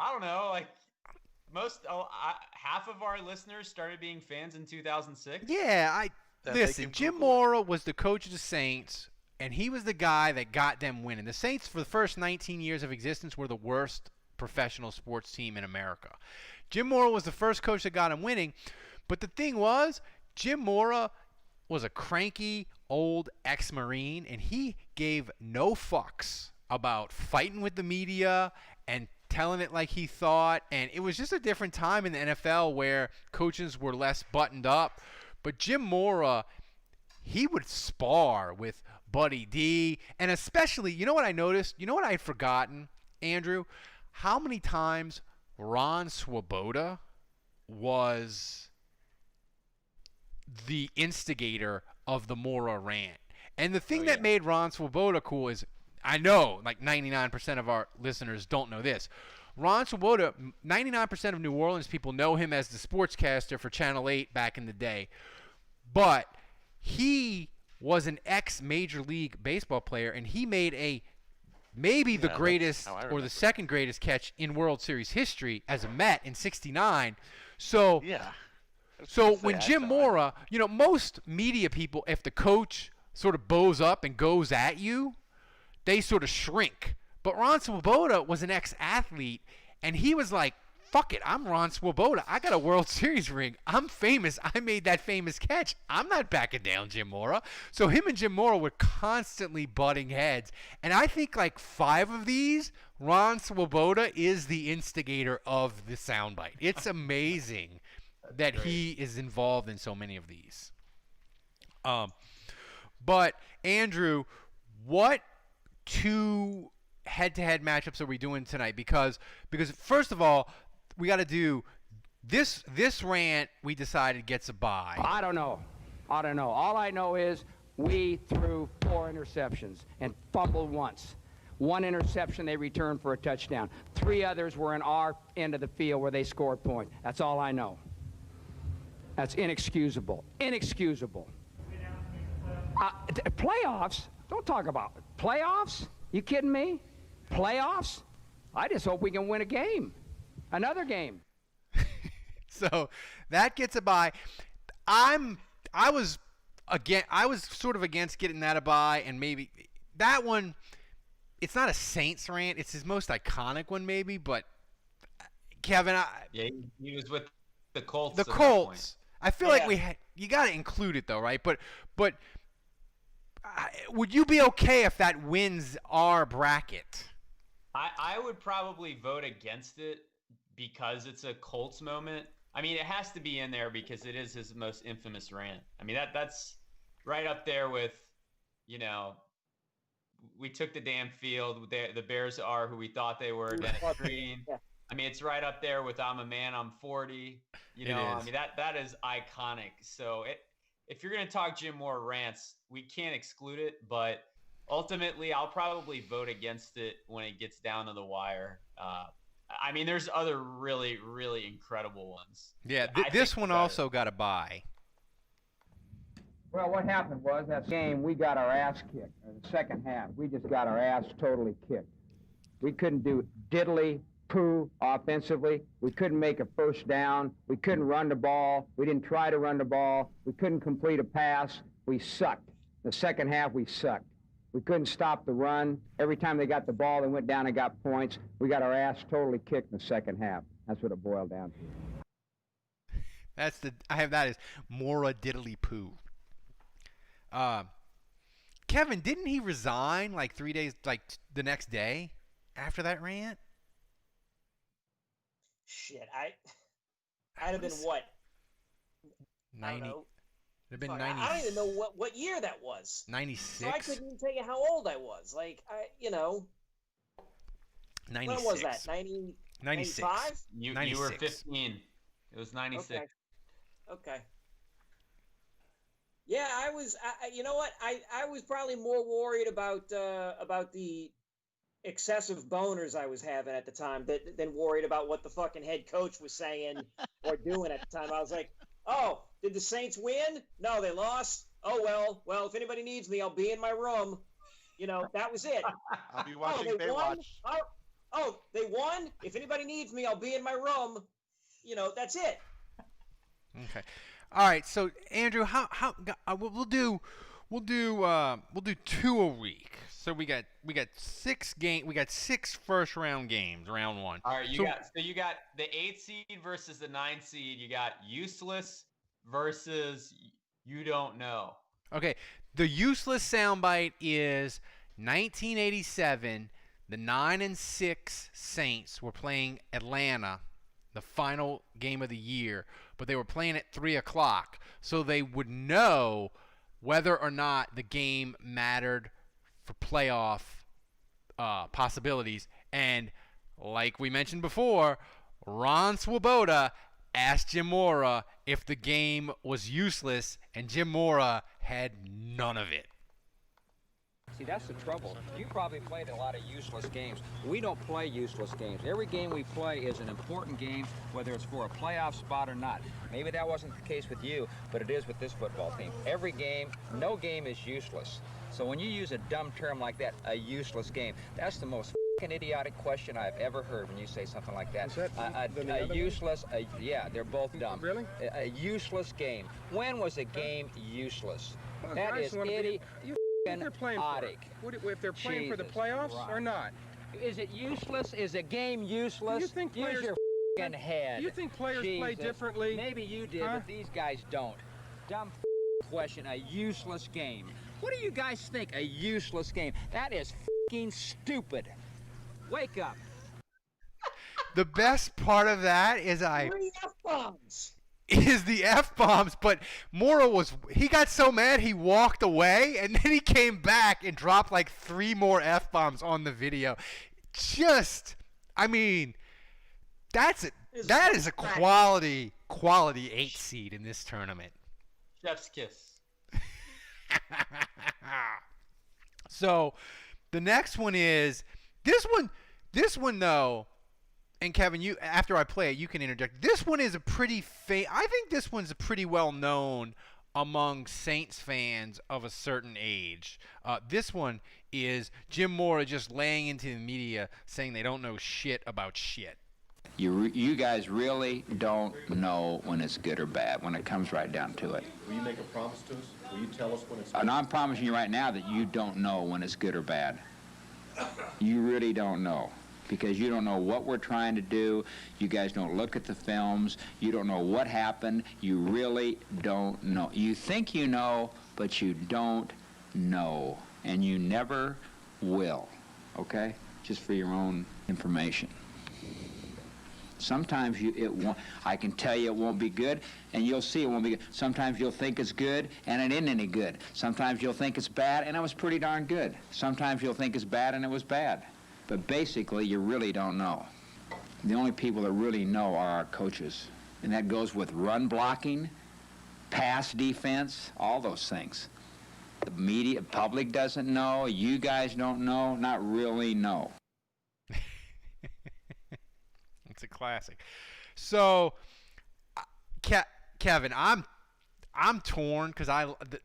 [SPEAKER 4] I don't know, like half of our listeners started being fans in 2006.
[SPEAKER 1] Yeah, listen. Jim Mora was the coach of the Saints, and he was the guy that got them winning. The Saints, for the first 19 years of existence, were the worst professional sports team in America. Jim Mora was the first coach that got them winning. But the thing was, Jim Mora was a cranky old ex-Marine, and he gave no fucks about fighting with the media and telling it like he thought. And it was just a different time in the NFL where coaches were less buttoned up. But Jim Mora, he would spar with Buddy D. And especially, you know what I noticed? You know what I had forgotten, Andrew? How many times Ron Swoboda was the instigator of the Mora rant. And the thing that made Ron Swoboda cool is, I know like 99% of our listeners don't know this. Ron Swoboda, 99% of New Orleans people know him as the sportscaster for Channel 8 back in the day. But he was an ex-Major League Baseball player, and he made maybe the greatest or the second greatest catch in World Series history as a Met in '69. So when Jim Mora, most media people, if the coach sort of bows up and goes at you, they sort of shrink. But Ron Swoboda was an ex-athlete, and he was like, fuck it, I'm Ron Swoboda. I got a World Series ring. I'm famous. I made that famous catch. I'm not backing down Jim Mora. So him and Jim Mora were constantly butting heads. And I think like 5 of these, Ron Swoboda is the instigator of the soundbite. It's amazing that he is involved in so many of these. But Andrew, what 2 head-to-head matchups are we doing tonight? Because first of all, we got to do this rant. We decided gets a bye.
[SPEAKER 5] I don't know. All I know is we threw 4 interceptions and fumbled once. 1 interception they returned for a touchdown. 3 others were in our end of the field where they scored points. That's all I know. That's inexcusable. Inexcusable. Playoffs? Don't talk about it. Playoffs? You kidding me? Playoffs? I just hope we can win a game. Another game.
[SPEAKER 1] So that gets a bye. I was sort of against getting that a bye, and maybe that one. It's not a Saints rant. It's his most iconic one, maybe. But Kevin,
[SPEAKER 4] he was with the Colts.
[SPEAKER 1] The Colts. I feel like you got to include it though, right? But would you be okay if that wins our bracket?
[SPEAKER 4] I would probably vote against it because it's a Colts moment. I mean, it has to be in there because it is his most infamous rant. I mean, that's right up there with, we took the damn field. The Bears are who we thought they were. Dennis Green. Yeah. I mean, it's right up there with I'm a man, I'm 40. I mean, that is iconic. So if you're going to talk Jim Mora rants, we can't exclude it, but ultimately I'll probably vote against it when it gets down to the wire. I mean, there's other really, really incredible ones.
[SPEAKER 1] Yeah, this one also got a bye.
[SPEAKER 5] Well, what happened was that game we got our ass kicked. In the second half, we just got our ass totally kicked. We couldn't do diddly poo offensively. We couldn't make a first down. We couldn't run the ball. We didn't try to run the ball. We couldn't complete a pass. We sucked. The second half, we sucked. We couldn't stop the run. Every time they got the ball, they went down and got points. We got our ass totally kicked in the second half. That's what it boiled down to.
[SPEAKER 1] That is Mora diddly poo. Kevin, didn't he resign like 3 days, like the next day after that rant?
[SPEAKER 7] Shit, I'd have been what?
[SPEAKER 1] 90. It'd have been 90.
[SPEAKER 7] I don't even know what year that was.
[SPEAKER 1] 96.
[SPEAKER 7] So I couldn't even tell you how old I was.
[SPEAKER 1] 96.
[SPEAKER 7] When was that? 90.
[SPEAKER 1] 96.
[SPEAKER 7] 95?
[SPEAKER 4] You were 15. It was 96.
[SPEAKER 7] Okay. Yeah, I was. You know what? I was probably more worried about the excessive boners I was having at the time than worried about what the fucking head coach was saying or doing at the time. I was like, oh, did the Saints win? No, they lost. Oh, well, if anybody needs me, I'll be in my room. That was it.
[SPEAKER 3] I'll be watching
[SPEAKER 7] they won? Oh, they won? If anybody needs me, I'll be in my room. That's it.
[SPEAKER 1] Okay. All right. So Andrew, we'll do 2 a week. So we got 6 games. We got 6 first round games. Round 1.
[SPEAKER 4] All right. You got the 8 seed versus the 9 seed. You got useless versus you don't know.
[SPEAKER 1] Okay. The useless soundbite is 1987. The 9-6 Saints were playing Atlanta, the final game of the year, but they were playing at 3:00, so they would know whether or not the game mattered for playoff possibilities. And like we mentioned before, Ron Swoboda asked Jim Mora if the game was useless, and Jim Mora had none of it.
[SPEAKER 5] See, that's the trouble. You probably played a lot of useless games. We don't play useless games. Every game we play is an important game, whether it's for a playoff spot or not. Maybe that wasn't the case with you, but it is with this football team. Every game, no game is useless. So when you use a dumb term like that, a useless game, that's the most f***ing idiotic question I've ever heard when you say something like that.
[SPEAKER 9] Is that
[SPEAKER 5] a useless, yeah, they're both dumb.
[SPEAKER 9] Really?
[SPEAKER 5] A useless game. When was a game useless?
[SPEAKER 9] Well,
[SPEAKER 5] that is idiot.
[SPEAKER 9] They're playing for it. If they're playing for the playoffs or not.
[SPEAKER 5] Is it useless? Is a game useless?
[SPEAKER 9] Do you think
[SPEAKER 5] Use
[SPEAKER 9] players
[SPEAKER 5] your f***ing head.
[SPEAKER 9] Do you think players play
[SPEAKER 5] Jesus.
[SPEAKER 9] differently?
[SPEAKER 5] Maybe you did,
[SPEAKER 9] Huh?
[SPEAKER 5] but these guys don't. Dumb question, a useless game. What do you guys think, a useless game? That is f***ing stupid. Wake up.
[SPEAKER 1] The best part of that is
[SPEAKER 7] 3 F-bombs.
[SPEAKER 1] is the F-bombs, but Mora he got so mad he walked away, and then he came back and dropped like 3 more F-bombs on the video. Just, I mean, that is a quality 8 seed in this tournament.
[SPEAKER 4] Chef's kiss.
[SPEAKER 1] So, the next one is this one though. And Kevin, you after I play it, you can interject. This one is a pretty I think this one's pretty well known among Saints fans of a certain age. This one is Jim Mora just laying into the media saying they don't know shit about shit.
[SPEAKER 10] You guys really don't know when it's good or bad when it comes right down to it.
[SPEAKER 11] Will you make a promise to us? Will you tell us when it's good?
[SPEAKER 10] And I'm promising you right now that you don't know when it's good or bad. You really don't know. Because you don't know what we're trying to do. You guys don't look at the films. You don't know what happened. You really don't know. You think you know, but you don't know. And you never will. Okay? Just for your own information. Sometimes it won't. I can tell you it won't be good, and you'll see it won't be good. Sometimes you'll think it's good, and it isn't any good. Sometimes you'll think it's bad, and it was pretty darn good. Sometimes you'll think it's bad, and it was bad. But basically, you really don't know. The only people that really know are our coaches. And that goes with run blocking, pass defense, all those things. The media, public doesn't know, you guys don't know, not really know.
[SPEAKER 1] It's a classic. So, Kevin, I'm torn because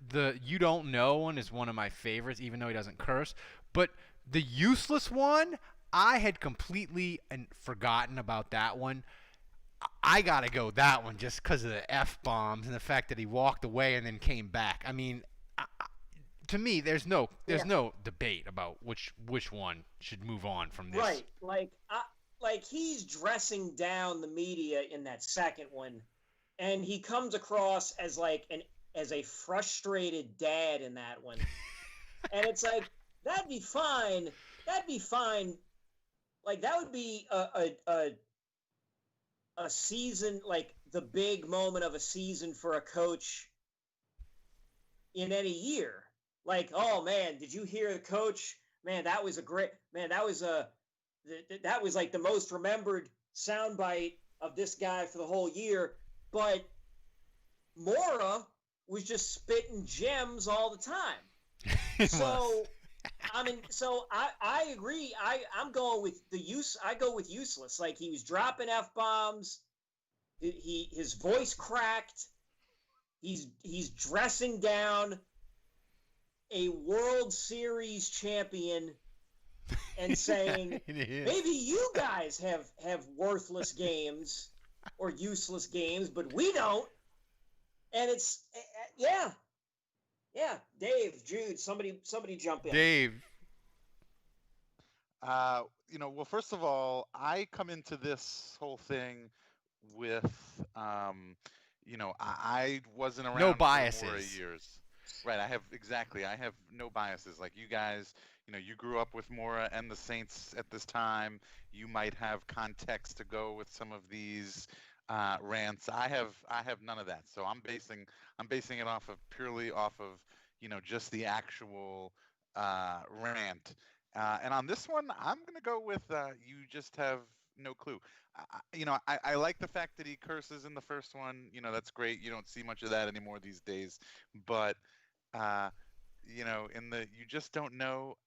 [SPEAKER 1] the you don't know one is one of my favorites, even though he doesn't curse. But the useless one, I had completely forgotten about that one. I got to go that one just because of the F-bombs and the fact that he walked away and then came back. I mean, to me, there's no debate about which one should move on from this.
[SPEAKER 7] Right. Like he's dressing down the media in that second one, and he comes across as as a frustrated dad in that one. And it's like, that'd be fine. Like, that would be a season, like the big moment of a season for a coach in any year. Like, oh man, did you hear the coach? Man, that was like the most remembered soundbite of this guy for the whole year. But Mora was just spitting gems all the time. So, I mean, I agree. I'm going with I go with useless. Like, he was dropping F-bombs. His voice cracked. He's dressing down a World Series champion and saying, maybe you guys have worthless games or useless games, but we don't. And it's, yeah. Dave, Jude, somebody jump in.
[SPEAKER 1] Dave.
[SPEAKER 3] Well, first of all, I come into this whole thing with, I wasn't around
[SPEAKER 1] No
[SPEAKER 3] for
[SPEAKER 1] biases.
[SPEAKER 3] 4 years. Right, I have no biases. Like you guys, you grew up with Mora and the Saints at this time. You might have context to go with some of these rants. I have none of that. So I'm basing it purely off of just the actual rant. And on this one, I'm gonna go with you just have no clue. I like the fact that he curses in the first one. That's great. You don't see much of that anymore these days. But in the you just don't know.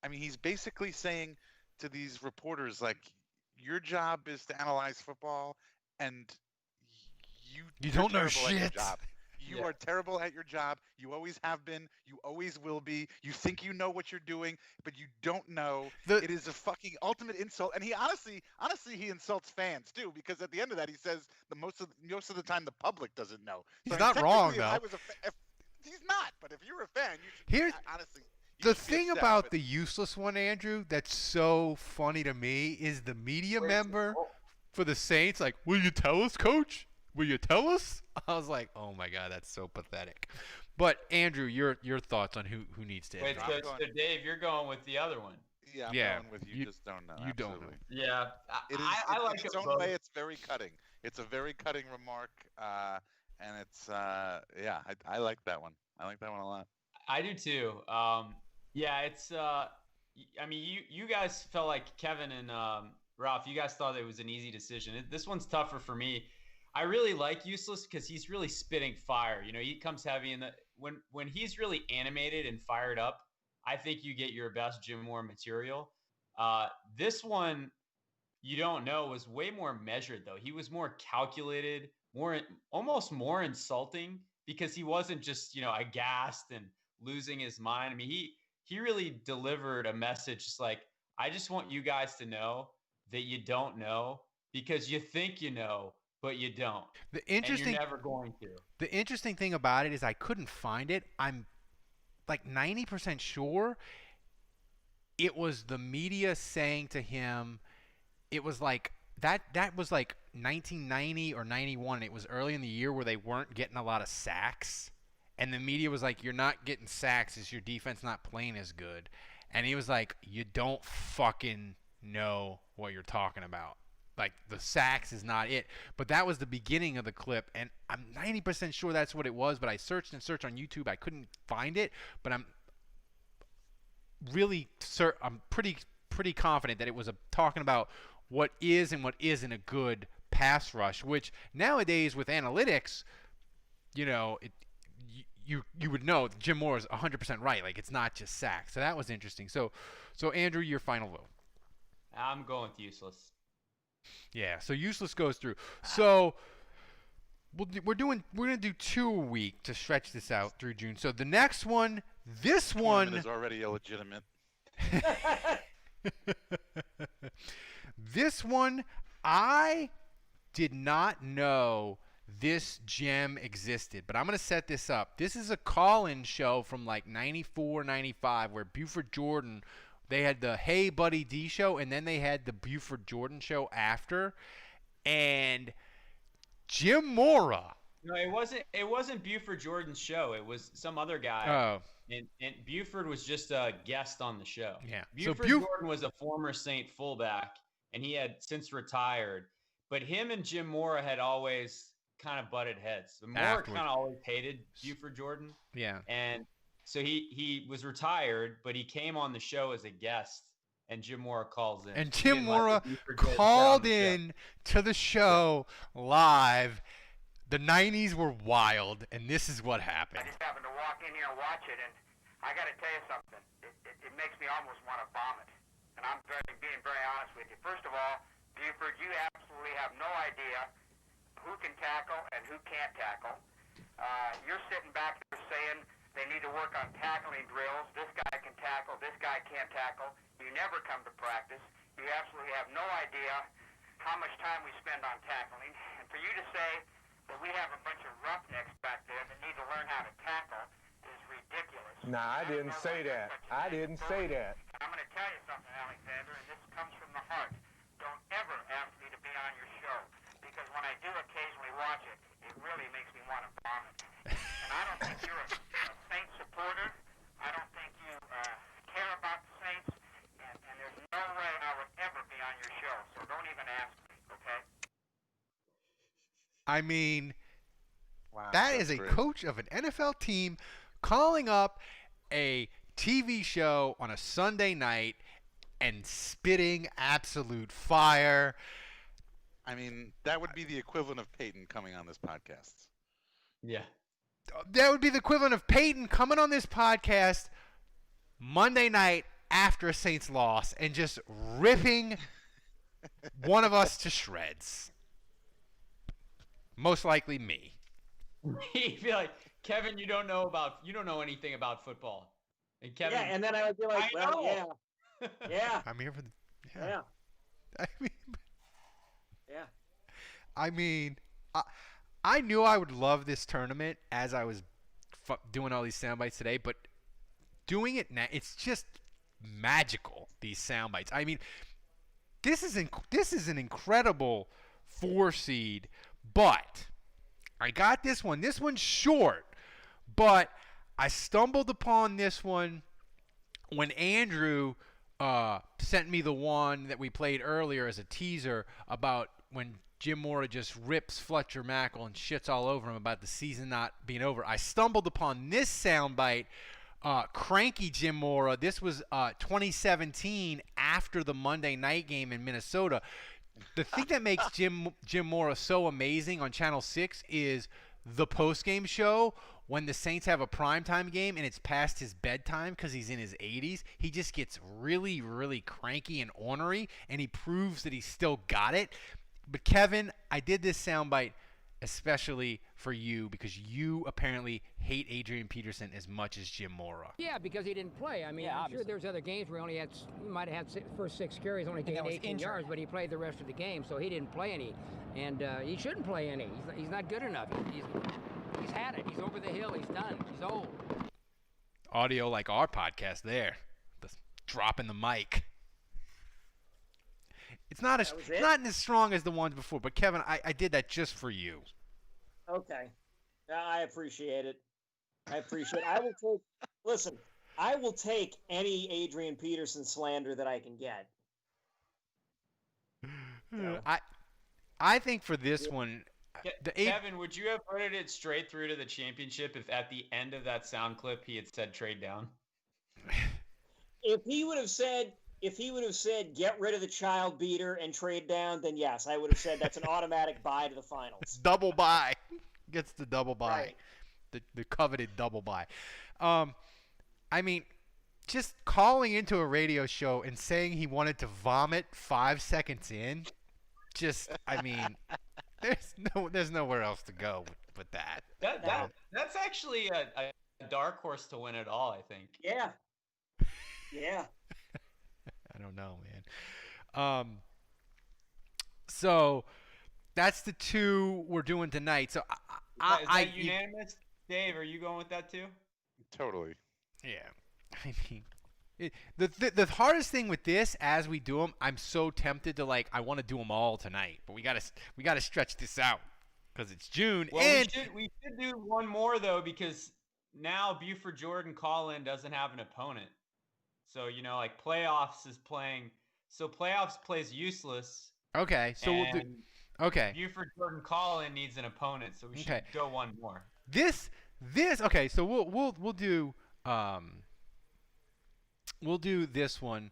[SPEAKER 3] I mean, he's basically saying to these reporters, like, your job is to analyze football, and
[SPEAKER 1] you don't know
[SPEAKER 3] shit.
[SPEAKER 1] shit.
[SPEAKER 3] You are terrible at your job. You always have been. You always will be. You think you know what you're doing, but you don't know. It is a fucking ultimate insult. And he honestly, he insults fans too, because at the end of that, he says most of the time the public doesn't know.
[SPEAKER 1] He's not wrong
[SPEAKER 3] technically,
[SPEAKER 1] though.
[SPEAKER 3] He's not. But if you're a fan, honestly.
[SPEAKER 1] The thing about the useless one, Andrew, that's so funny to me is the media member for the Saints, like, will you tell us, coach? Will you tell us? I was like, oh my God, that's so pathetic. But Andrew, your thoughts on who needs to
[SPEAKER 4] Wait,
[SPEAKER 1] end
[SPEAKER 4] so Dave, you're going with the other one.
[SPEAKER 3] Yeah, I'm
[SPEAKER 1] Yeah,
[SPEAKER 3] going with you just don't know.
[SPEAKER 1] you don't know.
[SPEAKER 3] Absolutely.
[SPEAKER 4] Yeah,
[SPEAKER 3] I
[SPEAKER 4] like
[SPEAKER 3] in its
[SPEAKER 4] it
[SPEAKER 3] own
[SPEAKER 4] both.
[SPEAKER 3] way, it's very cutting. It's a very cutting remark, and it's I like that one. I like that one a lot.
[SPEAKER 4] I do too. Yeah, it's I mean, you guys felt like Kevin and Ralph. You guys thought it was an easy decision. This one's tougher for me. I really like Useless because he's really spitting fire. You know, he comes heavy in the when he's really animated and fired up. I think you get your best Jim Mora material. This one, you don't know, was way more measured though. He was more calculated, almost more insulting because he wasn't just aghast and losing his mind. I mean, he really delivered a message just like, I just want you guys to know that you don't know because you think you know, but you don't. And you're never going to.
[SPEAKER 1] The interesting thing about it is I couldn't find it. I'm like 90% sure it was the media saying to him, it was like that was like 1990 or 91. It was early in the year where they weren't getting a lot of sacks. And the media was like, you're not getting sacks. Is your defense not playing as good? And he was like, you don't fucking know what you're talking about. Like, the sacks is not it. But that was the beginning of the clip, and I'm 90% sure that's what it was, but I searched and searched on YouTube. I couldn't find it, but I'm pretty confident that it was talking about what is and what isn't a good pass rush, which nowadays with analytics, you would know that Jim Mora is 100% right. Like, it's not just sacks. So that was interesting. So Andrew, your final vote.
[SPEAKER 4] I'm going with Useless.
[SPEAKER 1] Yeah, so Useless goes through. So we're going to do 2 a week to stretch this out through June. So the next one, this one
[SPEAKER 3] is already illegitimate.
[SPEAKER 1] This one, I did not know this gem existed, but I'm going to set this up. This is a call-in show from like 94, 95 where Buford Jordan, they had the Hey Buddy D show, and then they had the Buford Jordan show after. And Jim Mora.
[SPEAKER 4] No, it wasn't Buford Jordan's show. It was some other guy.
[SPEAKER 1] Oh.
[SPEAKER 4] And Buford was just a guest on the show.
[SPEAKER 1] Yeah.
[SPEAKER 4] Buford Jordan was a former Saint fullback, and he had since retired. But him and Jim Mora had always kind of butted heads. Mora kind of always hated Buford Jordan.
[SPEAKER 1] Yeah.
[SPEAKER 4] And so he was retired, but he came on the show as a guest, and Jim Mora calls in.
[SPEAKER 1] And Jim Mora called in to the show live. The 90s were wild, and this is what happened.
[SPEAKER 12] I just happened to walk in here and watch it, and I got to tell you something. It makes me almost want to vomit. And I'm being very honest with you. First of all, Buford, you absolutely have no idea who can tackle and who can't tackle. You're sitting back there saying they need to work on tackling drills. This guy can tackle. This guy can't tackle. You never come to practice. You absolutely have no idea how much time we spend on tackling. And for you to say that we have a bunch of roughnecks back there that need to learn how to tackle is ridiculous.
[SPEAKER 9] Nah, I didn't say that. I didn't say that.
[SPEAKER 12] I'm going to tell you something, Alexander, and this comes from the heart. Don't ever ask me to be on your show, because when I do occasionally watch it, it really makes me want to vomit. And I don't think you're a Saints supporter. I don't think you care about the Saints, and there's no way I would ever be on your show, so don't even ask me, okay?
[SPEAKER 1] I mean,
[SPEAKER 3] wow,
[SPEAKER 1] that is a
[SPEAKER 3] great.
[SPEAKER 1] coach of an NFL team calling up a TV show on a Sunday night and spitting absolute fire.
[SPEAKER 3] I mean, that would be the equivalent of Peyton coming on this podcast.
[SPEAKER 4] Yeah.
[SPEAKER 1] That would be the equivalent of Peyton coming on this podcast Monday night after a Saints loss and just ripping one of us to shreds. Most likely me.
[SPEAKER 4] He'd be like, Kevin, you don't know anything about football. And Kevin,
[SPEAKER 7] yeah, and then I would be like, well, yeah. Yeah.
[SPEAKER 1] I'm here for the
[SPEAKER 7] Yeah.
[SPEAKER 1] I mean,
[SPEAKER 7] Yeah.
[SPEAKER 1] I mean, I knew I would love this tournament as I was doing all these sound bites today, but doing it now, it's just magical, these sound bites. I mean, this is an incredible 4 seed. But I got this one. This one's short, but I stumbled upon this one when Andrew sent me the one that we played earlier as a teaser about when Jim Mora just rips Fletcher Mackel and shits all over him about the season not being over. I stumbled upon this soundbite, cranky Jim Mora. This was 2017 after the Monday night game in Minnesota. The thing that makes Jim Mora so amazing on Channel 6 is the postgame show when the Saints have a primetime game and it's past his bedtime because he's in his 80s. He just gets really, really cranky and ornery, and he proves that he's still got it. But, Kevin, I did this soundbite especially for you because you apparently hate Adrian Peterson as much as Jim Mora.
[SPEAKER 5] Yeah, because he didn't play. I mean, I'm sure there's other games where he might have had first 6 carries, only gained 18 yards, but he played the rest of the game, so he didn't play any. And he shouldn't play any. He's not good enough. He's had it. He's over the hill. He's done. He's old.
[SPEAKER 1] Audio like our podcast there. Just dropping the mic. It's not as strong as the ones before, but Kevin, I did that just for you.
[SPEAKER 7] Okay. I appreciate it. I will take any Adrian Peterson slander that I can get. So.
[SPEAKER 1] I think for this one,
[SPEAKER 4] Kevin, would you have putted it straight through to the championship if at the end of that sound clip he had said trade down?
[SPEAKER 7] If he would have said get rid of the child beater and trade down, then yes, I would have said that's an automatic bye to the finals.
[SPEAKER 1] Double bye. Gets the double bye.
[SPEAKER 7] Right.
[SPEAKER 1] The coveted double bye. I mean, just calling into a radio show and saying he wanted to vomit 5 seconds in, I mean, there's nowhere else to go with that.
[SPEAKER 4] That's actually a dark horse to win it all, I think.
[SPEAKER 7] Yeah. Yeah.
[SPEAKER 1] I don't know, man. So that's the 2 we're doing tonight. So
[SPEAKER 4] is that unanimous? Dave, are you going with that too?
[SPEAKER 3] Totally.
[SPEAKER 1] Yeah. I mean, the hardest thing with this, as we do them, I'm so tempted to I want to do them all tonight, but we gotta stretch this out because it's June.
[SPEAKER 4] Well,
[SPEAKER 1] and
[SPEAKER 4] we should do one more though, because now Buford Jordan Collin doesn't have an opponent. So, playoffs is playing. So playoffs plays useless.
[SPEAKER 1] Okay, so we'll do. Okay.
[SPEAKER 4] Buford Jordan Collin needs an opponent, so we should go one more.
[SPEAKER 1] This. Okay, so we'll do. We'll do this one.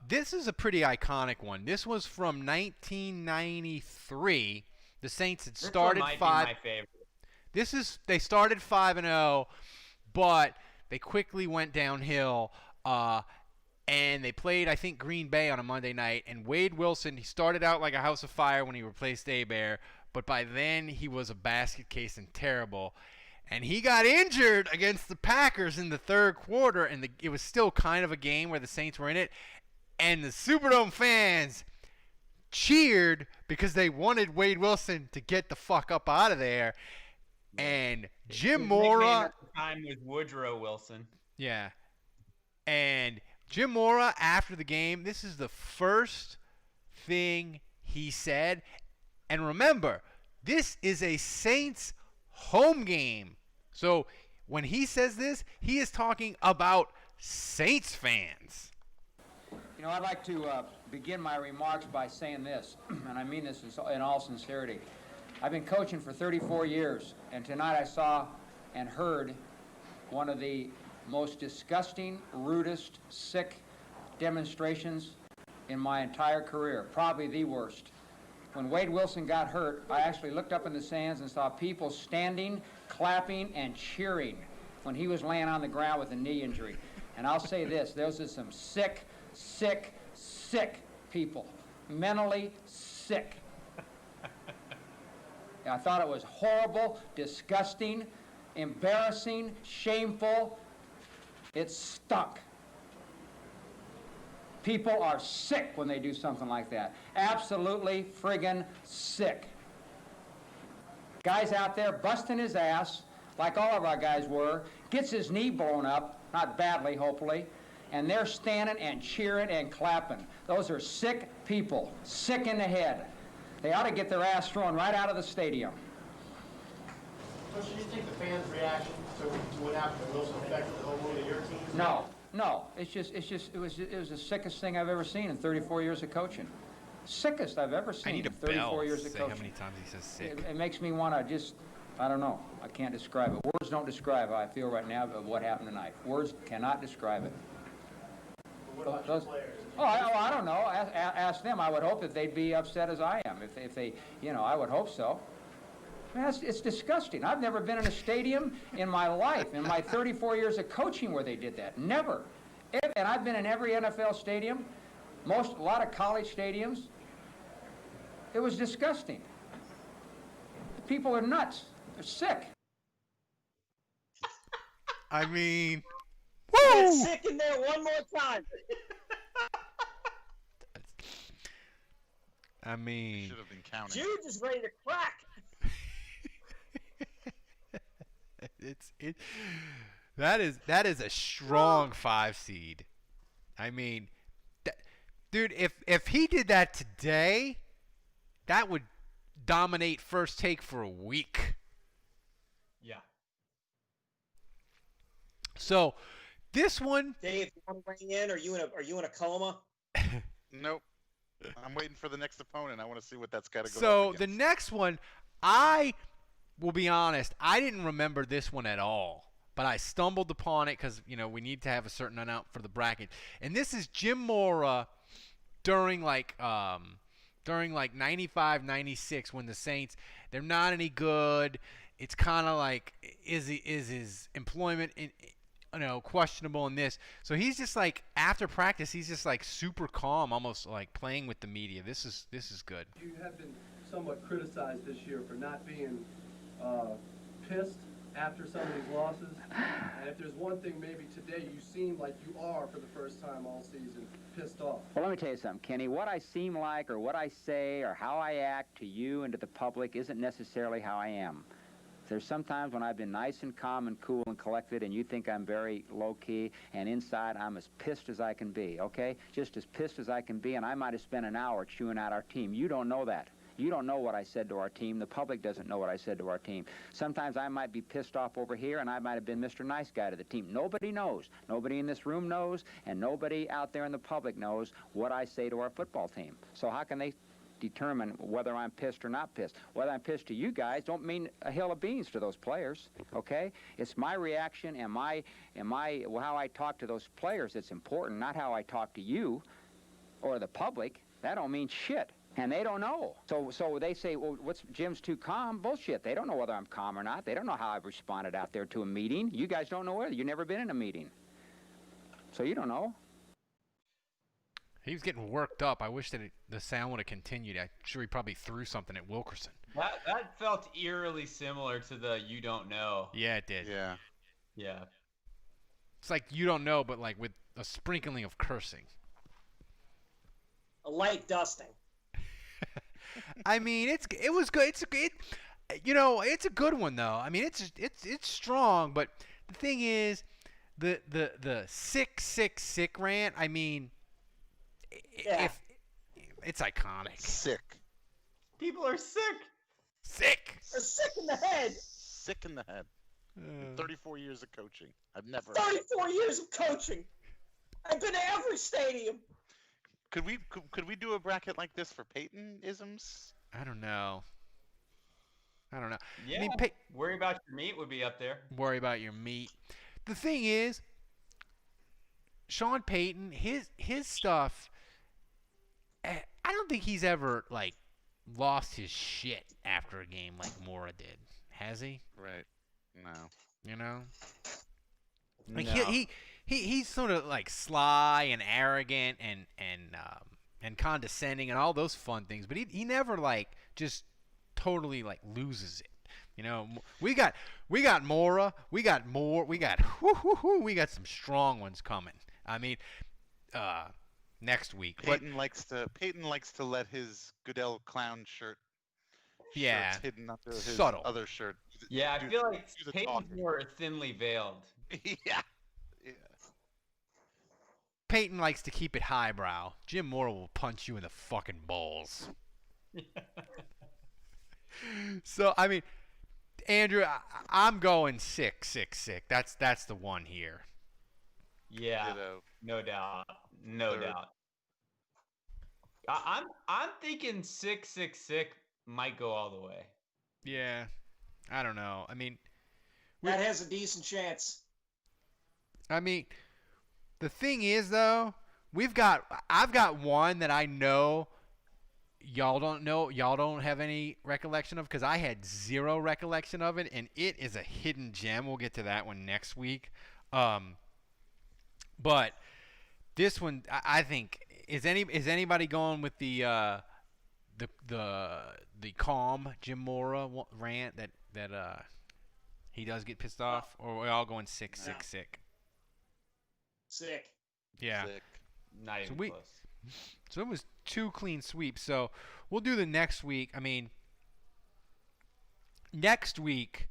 [SPEAKER 1] This is a pretty iconic one. This was from 1993. The Saints had started
[SPEAKER 4] this one might
[SPEAKER 1] 5.
[SPEAKER 4] Be my favorite.
[SPEAKER 1] They started 5-0, but they quickly went downhill. And they played, I think, Green Bay on a Monday night. And Wade Wilson, he started out like a house of fire when he replaced Hebert, but by then he was a basket case and terrible. And he got injured against the Packers in the third quarter, and it was still kind of a game where the Saints were in it. And the Superdome fans cheered because they wanted Wade Wilson to get the fuck up out of there. And Jim Mora.
[SPEAKER 4] At the time was Woodrow Wilson.
[SPEAKER 1] Yeah. And Jim Mora, after the game, this is the first thing he said. And remember, this is a Saints home game. So when he says this, he is talking about Saints fans.
[SPEAKER 10] You know, I'd like to begin my remarks by saying this, and I mean this in all sincerity. I've been coaching for 34 years, and tonight I saw and heard one of the most disgusting, rudest, sick demonstrations in my entire career, probably the worst. When Wade Wilson got hurt, I actually looked up in the stands and saw people standing, clapping, and cheering when he was laying on the ground with a knee injury. And I'll say this, those are some sick, sick, sick people, mentally sick. I thought it was horrible, disgusting, embarrassing, shameful. It stunk. People are sick when they do something like that. Absolutely friggin' sick. Guy's out there busting his ass, like all of our guys were, gets his knee blown up, not badly, hopefully, and they're standing and cheering and clapping. Those are sick people, sick in the head. They ought to get their ass thrown right out of the stadium.
[SPEAKER 13] Coach, do you think the fans' reaction to what happened to Wilson affected the whole mood of your team?
[SPEAKER 10] No. It was the sickest thing I've ever seen in 34 years of coaching. Sickest I've ever seen
[SPEAKER 1] I need a
[SPEAKER 10] in 34
[SPEAKER 1] bell
[SPEAKER 10] years
[SPEAKER 1] to
[SPEAKER 10] of
[SPEAKER 1] say
[SPEAKER 10] coaching.
[SPEAKER 1] how many times he says sick.
[SPEAKER 10] It makes me want to just, I don't know. I can't describe it. Words don't describe how I feel right now of what happened tonight. Words cannot describe it.
[SPEAKER 13] What about your players?
[SPEAKER 10] I don't know. Ask them. I would hope that they'd be upset as I am. If they, I would hope so. Man, it's disgusting. I've never been in a stadium in my life, in my 34 years of coaching, where they did that. Never. And I've been in every NFL stadium, a lot of college stadiums. It was disgusting. The people are nuts. They're sick.
[SPEAKER 1] I mean,
[SPEAKER 7] Get
[SPEAKER 1] woo!
[SPEAKER 7] sick in there one more time.
[SPEAKER 1] I mean,
[SPEAKER 3] Should have been counting.
[SPEAKER 7] Jude is ready to crack.
[SPEAKER 1] that is a strong 5 seed. I mean, dude, if he did that today, that would dominate First Take for a week.
[SPEAKER 4] Yeah.
[SPEAKER 1] So, this one,
[SPEAKER 7] Dave, you want to weigh in? Are you in a coma?
[SPEAKER 3] Nope. I'm waiting for the next opponent. I want to see what that's got to go.
[SPEAKER 1] so
[SPEAKER 3] up
[SPEAKER 1] the
[SPEAKER 3] against.
[SPEAKER 1] next one, I will be honest, I didn't remember this one at all. But I stumbled upon it because, we need to have a certain amount for the bracket. And this is Jim Mora during 95, 96 when the Saints, they're not any good. It's kind of like, is his employment questionable in this? So he's just like, after practice, he's just like super calm, almost like playing with the media. This is good.
[SPEAKER 14] You have been somewhat criticized this year for not being pissed after some of these losses. And if there's one thing, maybe today you seem like you are, for the first time all season, pissed off.
[SPEAKER 10] Well, let me tell you something, Kenny. What I seem like or what I say or how I act to you and to the public isn't necessarily how I am. There's sometimes when I've been nice and calm and cool and collected and you think I'm very low-key, and inside I'm as pissed as I can be, okay? Just as pissed as I can be, and I might have spent an hour chewing out our team. You don't know that. You don't know what I said to our team. The public doesn't know what I said to our team. Sometimes I might be pissed off over here, and I might have been Mr. Nice Guy to the team. Nobody knows. Nobody in this room knows, and nobody out there in the public knows what I say to our football team. So how can they determine whether I'm pissed or not pissed? Whether I'm pissed to you guys don't mean a hill of beans to those players, okay? It's my reaction and how I talk to those players that's important, not how I talk to you or the public. That don't mean shit. And they don't know. So they say, well, Jim's too calm? Bullshit. They don't know whether I'm calm or not. They don't know how I've responded out there to a meeting. You guys don't know whether. You've never been in a meeting. So you don't know.
[SPEAKER 1] He was getting worked up. I wish that the sound would have continued. I'm sure he probably threw something at Wilkerson.
[SPEAKER 4] That felt eerily similar to the "you don't know."
[SPEAKER 1] Yeah, it did.
[SPEAKER 3] Yeah.
[SPEAKER 4] Yeah.
[SPEAKER 1] It's like you don't know, but like with a sprinkling of cursing.
[SPEAKER 7] A light dusting.
[SPEAKER 1] I mean, it was good. It's a good one though. I mean, it's strong, but the thing is, the sick rant. I mean, if it's iconic.
[SPEAKER 3] Sick.
[SPEAKER 4] People are sick.
[SPEAKER 1] Sick.
[SPEAKER 7] They're sick in the head.
[SPEAKER 3] Sick in the head. 34 years of coaching. I've never.
[SPEAKER 7] 34 years of coaching. I've been to every stadium.
[SPEAKER 3] Could we do a bracket like this for Peyton-isms?
[SPEAKER 1] I don't know.
[SPEAKER 4] Yeah.
[SPEAKER 1] I mean,
[SPEAKER 4] Worry About Your Meat would be up there.
[SPEAKER 1] Worry about your meat. The thing is, Sean Payton, his stuff, I don't think he's ever like lost his shit after a game like Mora did. Has he?
[SPEAKER 3] Right. No.
[SPEAKER 1] You know? Like
[SPEAKER 3] No.
[SPEAKER 1] he's sort of like sly and arrogant and condescending and all those fun things, but he never like just totally like loses it. You know, we got Mora, we got some strong ones coming. I mean, next week.
[SPEAKER 3] Peyton likes to let his Goodell clown shirts hidden under his
[SPEAKER 1] subtle
[SPEAKER 3] other shirt.
[SPEAKER 4] Yeah, I feel like Peyton's more thinly veiled.
[SPEAKER 3] Yeah.
[SPEAKER 1] Peyton likes to keep it highbrow. Jim Mora will punch you in the fucking balls. So I mean, Andrew, I'm going sick. That's the one here.
[SPEAKER 4] Yeah, no doubt, no doubt. I'm thinking sick might go all the way.
[SPEAKER 1] Yeah, I don't know. I mean,
[SPEAKER 7] that has a decent chance.
[SPEAKER 1] I mean, the thing is though, I've got one that I know y'all don't have any recollection of, because I had zero recollection of it, and it is a hidden gem. We'll get to that one next week. But this one, I think, is anybody going with the calm Jim Mora rant that he does get pissed off, or are we all going sick?
[SPEAKER 7] Sick.
[SPEAKER 1] Yeah.
[SPEAKER 3] Sick.
[SPEAKER 4] Not even close.
[SPEAKER 1] So it was 2 clean sweeps. So we'll do the next week. I mean, next week,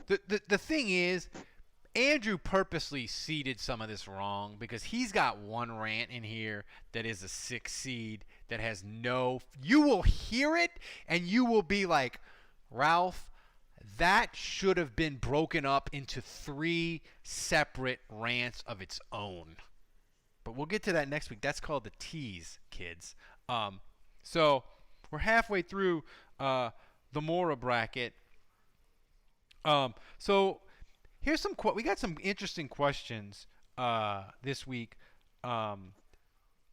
[SPEAKER 1] the thing is, Andrew purposely seeded some of this wrong, because he's got one rant in here that is a 6 seed that has no. You will hear it and you will be like, Ralph, that should have been broken up into 3 separate rants of its own. But we'll get to that next week. That's called the tease, kids. So we're halfway through the Mora bracket. So here's we got some interesting questions this week.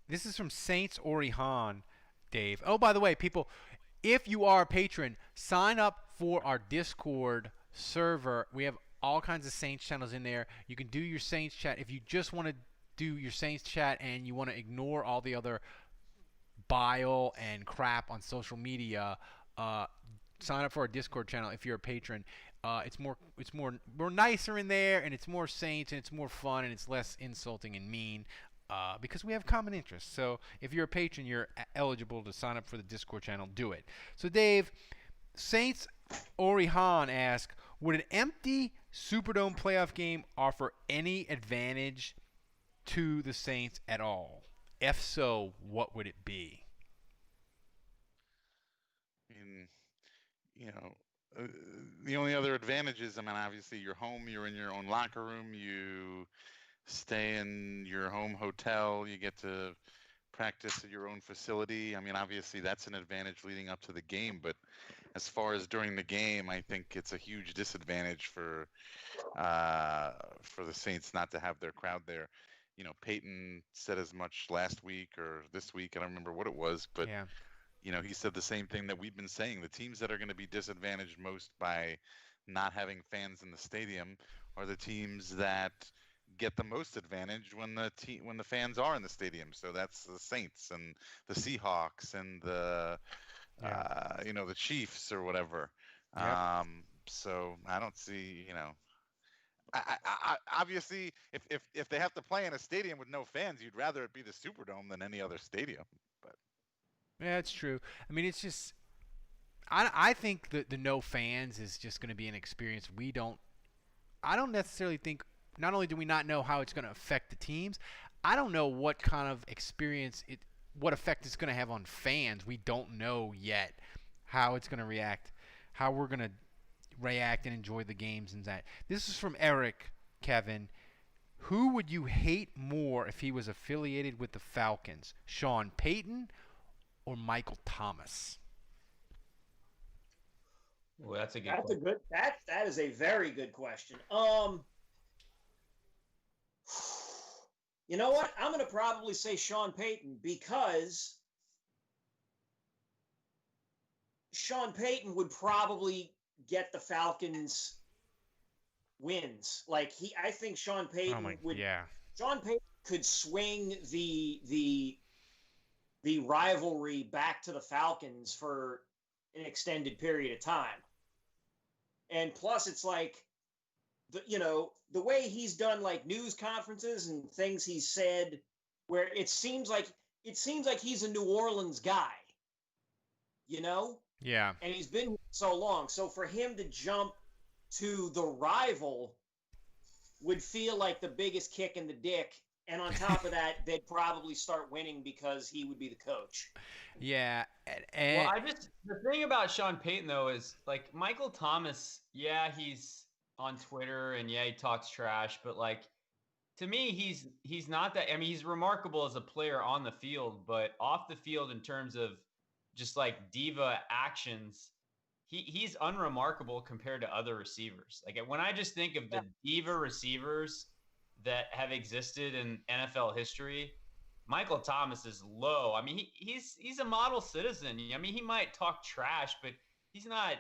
[SPEAKER 1] This is from Saints Orihan, Dave. Oh, by the way, people, if you are a patron, sign up for our Discord server. We have all kinds of Saints channels in there. You can do your Saints chat. If you just want to do your Saints chat and you want to ignore all the other bile and crap on social media, sign up for our Discord channel if you're a patron. It's more nicer in there, and it's more Saints, and it's more fun, and it's less insulting and mean, because we have common interests. So if you're a patron, you're eligible to sign up for the Discord channel. Do it. So Dave, Saints Orihan asks, would an empty Superdome playoff game offer any advantage to the Saints at all? If so, what would it be?
[SPEAKER 3] I mean, the only other advantage is, I mean, obviously you're home, you're in your own locker room, you stay in your home hotel, you get to practice at your own facility. I mean, obviously that's an advantage leading up to the game, but as far as during the game, I think it's a huge disadvantage for the Saints not to have their crowd there. Peyton said as much last week or this week, I don't remember what it was, but
[SPEAKER 1] yeah.
[SPEAKER 3] He said the same thing that we've been saying. The teams that are going to be disadvantaged most by not having fans in the stadium are the teams that get the most advantage when the fans are in the stadium. So that's the Saints and the Seahawks and the the Chiefs or whatever.
[SPEAKER 1] Yep.
[SPEAKER 3] So I don't see, I obviously if they have to play in a stadium with no fans, you'd rather it be the Superdome than any other stadium. But
[SPEAKER 1] yeah, it's true. I mean, it's just I think the no fans is just going to be an experience I don't necessarily think. Not only do we not know how it's going to affect the teams, I don't know what kind of what effect it's going to have on fans. We don't know yet how it's going to react, how we're going to react and enjoy the games and that. This is from Eric, Kevin. Who would you hate more if he was affiliated with the Falcons? Sean Payton or Michael Thomas?
[SPEAKER 4] Well, that's a good.
[SPEAKER 7] That is a very good question. You know what? I'm going to probably say Sean Payton, because Sean Payton would probably get the Falcons wins. I think Sean Payton would.
[SPEAKER 1] Yeah.
[SPEAKER 7] Sean Payton could swing the rivalry back to the Falcons for an extended period of time. And plus, it's the way he's done news conferences and things he's said, where it seems like he's a New Orleans guy,
[SPEAKER 1] Yeah.
[SPEAKER 7] And he's been so long. So for him to jump to the rival would feel like the biggest kick in the dick. And on top of that, they'd probably start winning because he would be the coach.
[SPEAKER 1] Yeah.
[SPEAKER 4] Well, the thing about Sean Payton though is like Michael Thomas. Yeah, he's on Twitter and yeah, he talks trash, but like to me, he's not that. I mean, he's remarkable as a player on the field, but off the field in terms of just like diva actions, he's unremarkable compared to other receivers. Like when I just think of the diva receivers that have existed in NFL history, Michael Thomas is low. I mean, he's a model citizen. I mean, he might talk trash, but he's not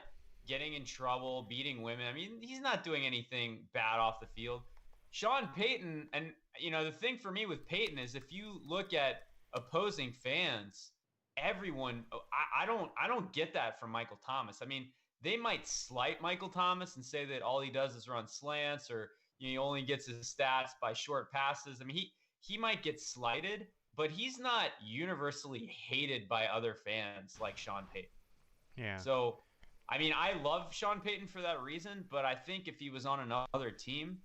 [SPEAKER 4] getting in trouble, beating women. I mean, he's not doing anything bad off the field. Sean Payton, and the thing for me with Payton is if you look at opposing fans, everyone, I don't get that from Michael Thomas. I mean, they might slight Michael Thomas and say that all he does is run slants or he only gets his stats by short passes. I mean, he might get slighted, but he's not universally hated by other fans like Sean Payton.
[SPEAKER 1] Yeah.
[SPEAKER 4] So, I mean, I love Sean Payton for that reason, but I think if he was on another team,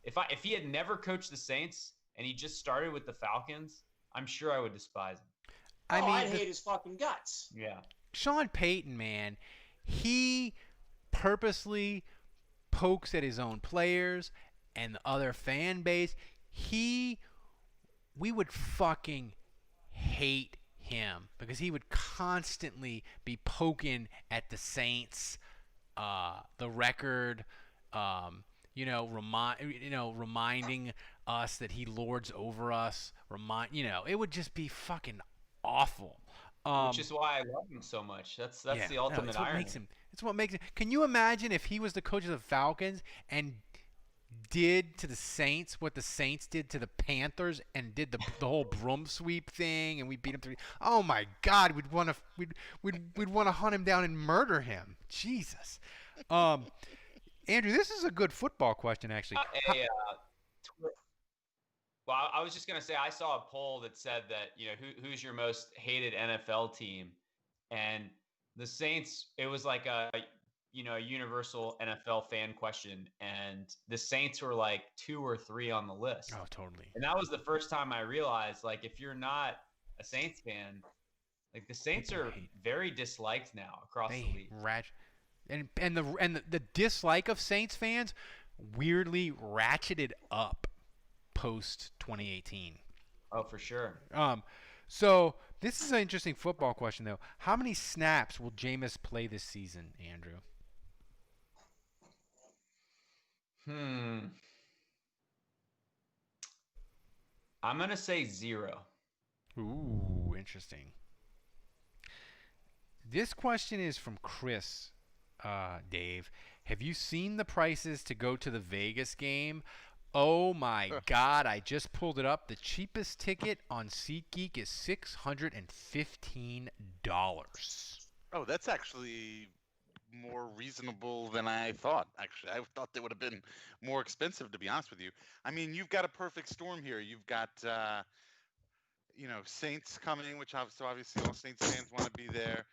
[SPEAKER 4] if he had never coached the Saints and he just started with the Falcons, I'm sure I would despise him.
[SPEAKER 7] I'd hate his fucking guts.
[SPEAKER 4] Yeah.
[SPEAKER 1] Sean Payton, man, he purposely pokes at his own players and the other fan base. We would fucking hate him because he would constantly be poking at the Saints, the record, reminding us that he lords over us. It would just be fucking awful.
[SPEAKER 4] Which is why I love him so much. That's the ultimate irony.
[SPEAKER 1] It's what makes him. Can you imagine if he was the coach of the Falcons and did to the Saints what the Saints did to the Panthers and did the whole broom sweep thing and we beat him 3? Oh my God, we'd want to hunt him down and murder him. Jesus. Andrew, this is a good football question actually.
[SPEAKER 4] Well, I was just going to say, I saw a poll that said that, who's your most hated NFL team? And the Saints, it was like a universal NFL fan question. And the Saints were like 2 or 3 on the list.
[SPEAKER 1] Oh, totally.
[SPEAKER 4] And that was the first time I realized, like, if you're not a Saints fan, like the Saints are very disliked now across the league.
[SPEAKER 1] And the dislike of Saints fans weirdly ratcheted up post 2018.
[SPEAKER 4] Oh, for sure.
[SPEAKER 1] So this is an interesting football question though. How many snaps will Jameis play this season, Andrew?
[SPEAKER 4] I'm gonna say 0.
[SPEAKER 1] Ooh, interesting. This question is from Chris. Dave, have you seen the prices to go to the Vegas game? Oh my God, I just pulled it up. The cheapest ticket on SeatGeek is $615.
[SPEAKER 3] Oh, that's actually more reasonable than I thought. Actually, I thought they would have been more expensive, to be honest with you. I mean, you've got a perfect storm here. You've got, Saints coming, which obviously all Saints fans want to be there.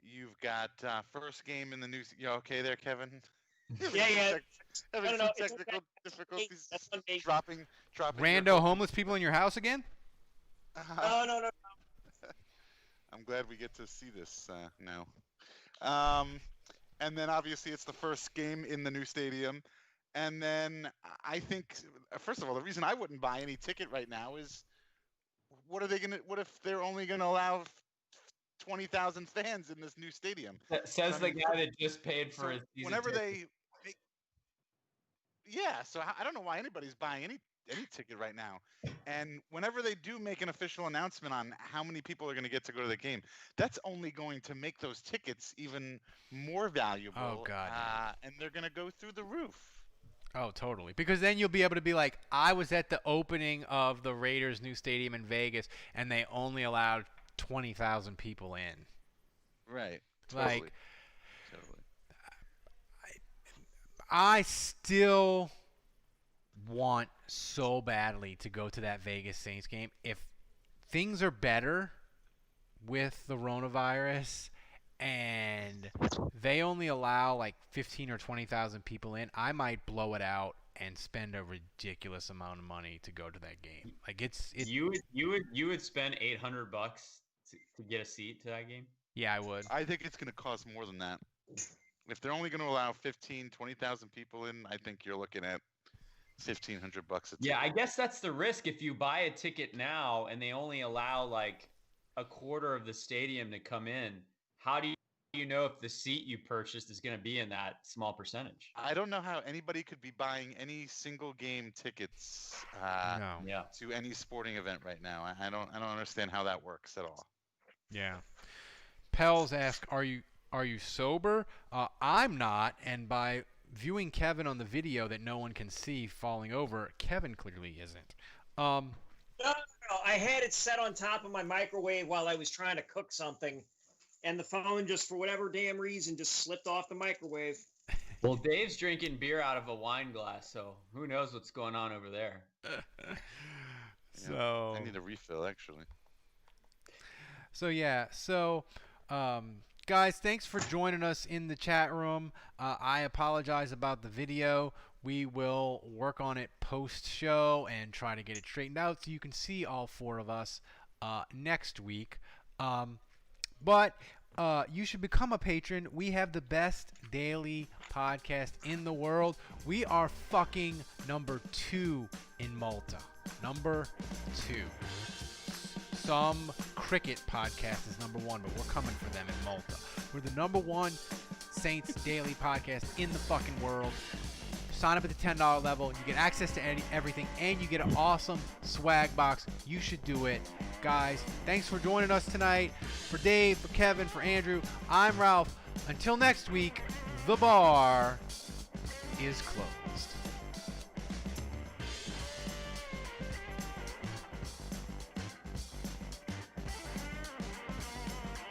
[SPEAKER 3] You've got first game in the new. You okay there, Kevin?
[SPEAKER 7] Yeah.
[SPEAKER 3] Having some technical difficulties. Dropping.
[SPEAKER 1] Rando homeless people in your house again?
[SPEAKER 7] No.
[SPEAKER 3] I'm glad we get to see this now. And then obviously it's the first game in the new stadium. And then I think, first of all, the reason I wouldn't buy any ticket right now is, what if they're only gonna allow 20,000 fans in this new stadium?
[SPEAKER 4] Says the guy that just paid for his season
[SPEAKER 3] whenever
[SPEAKER 4] ticket.
[SPEAKER 3] So I don't know why anybody's buying any ticket right now. And whenever they do make an official announcement on how many people are going to get to go to the game, that's only going to make those tickets even more valuable.
[SPEAKER 1] Oh God.
[SPEAKER 3] And they're going to go through the roof.
[SPEAKER 1] Oh, totally. Because then you'll be able to be like, I was at the opening of the Raiders' new stadium in Vegas, and they only allowed 20,000 people in.
[SPEAKER 3] Right.
[SPEAKER 1] Like,
[SPEAKER 3] Totally.
[SPEAKER 1] I still want so badly to go to that Vegas Saints game. If things are better with the coronavirus and they only allow like 15 or 20,000 people in, I might blow it out and spend a ridiculous amount of money to go to that game. Like it's
[SPEAKER 4] You would spend $800 to get a seat to that game?
[SPEAKER 1] Yeah, I would.
[SPEAKER 3] I think it's going to cost more than that. If they're only going to allow 20,000 people in, I think you're looking at $1,500 a ticket.
[SPEAKER 4] Yeah, I guess that's the risk. If you buy a ticket now and they only allow like a quarter of the stadium to come in, how do you know if the seat you purchased is going to be in that small percentage?
[SPEAKER 3] I don't know how anybody could be buying any single game tickets to any sporting event right now. I don't understand how that works at all.
[SPEAKER 1] Yeah. Pels ask, are you sober? I'm not, and by viewing Kevin on the video that no one can see falling over, Kevin clearly isn't.
[SPEAKER 7] No, I had it set on top of my microwave while I was trying to cook something, and the phone just, for whatever damn reason, just slipped off the microwave.
[SPEAKER 4] Well, Dave's drinking beer out of a wine glass, so who knows what's going on over there.
[SPEAKER 1] So
[SPEAKER 3] I need a refill, actually.
[SPEAKER 1] So yeah, guys, thanks for joining us in the chat room. I apologize about the video. We will work on it post-show and try to get it straightened out so you can see all four of us next week. But you should become a patron. We have the best daily podcast in the world. We are fucking number 2 in Malta. Number 2. Some cricket podcast is number 1, but we're coming for them in Malta. We're the number 1 Saints daily podcast in the fucking world. Sign up at the $10 level. You get access to everything, and you get an awesome swag box. You should do it. Guys, thanks for joining us tonight. For Dave, for Kevin, for Andrew, I'm Ralph. Until next week, the bar is closed.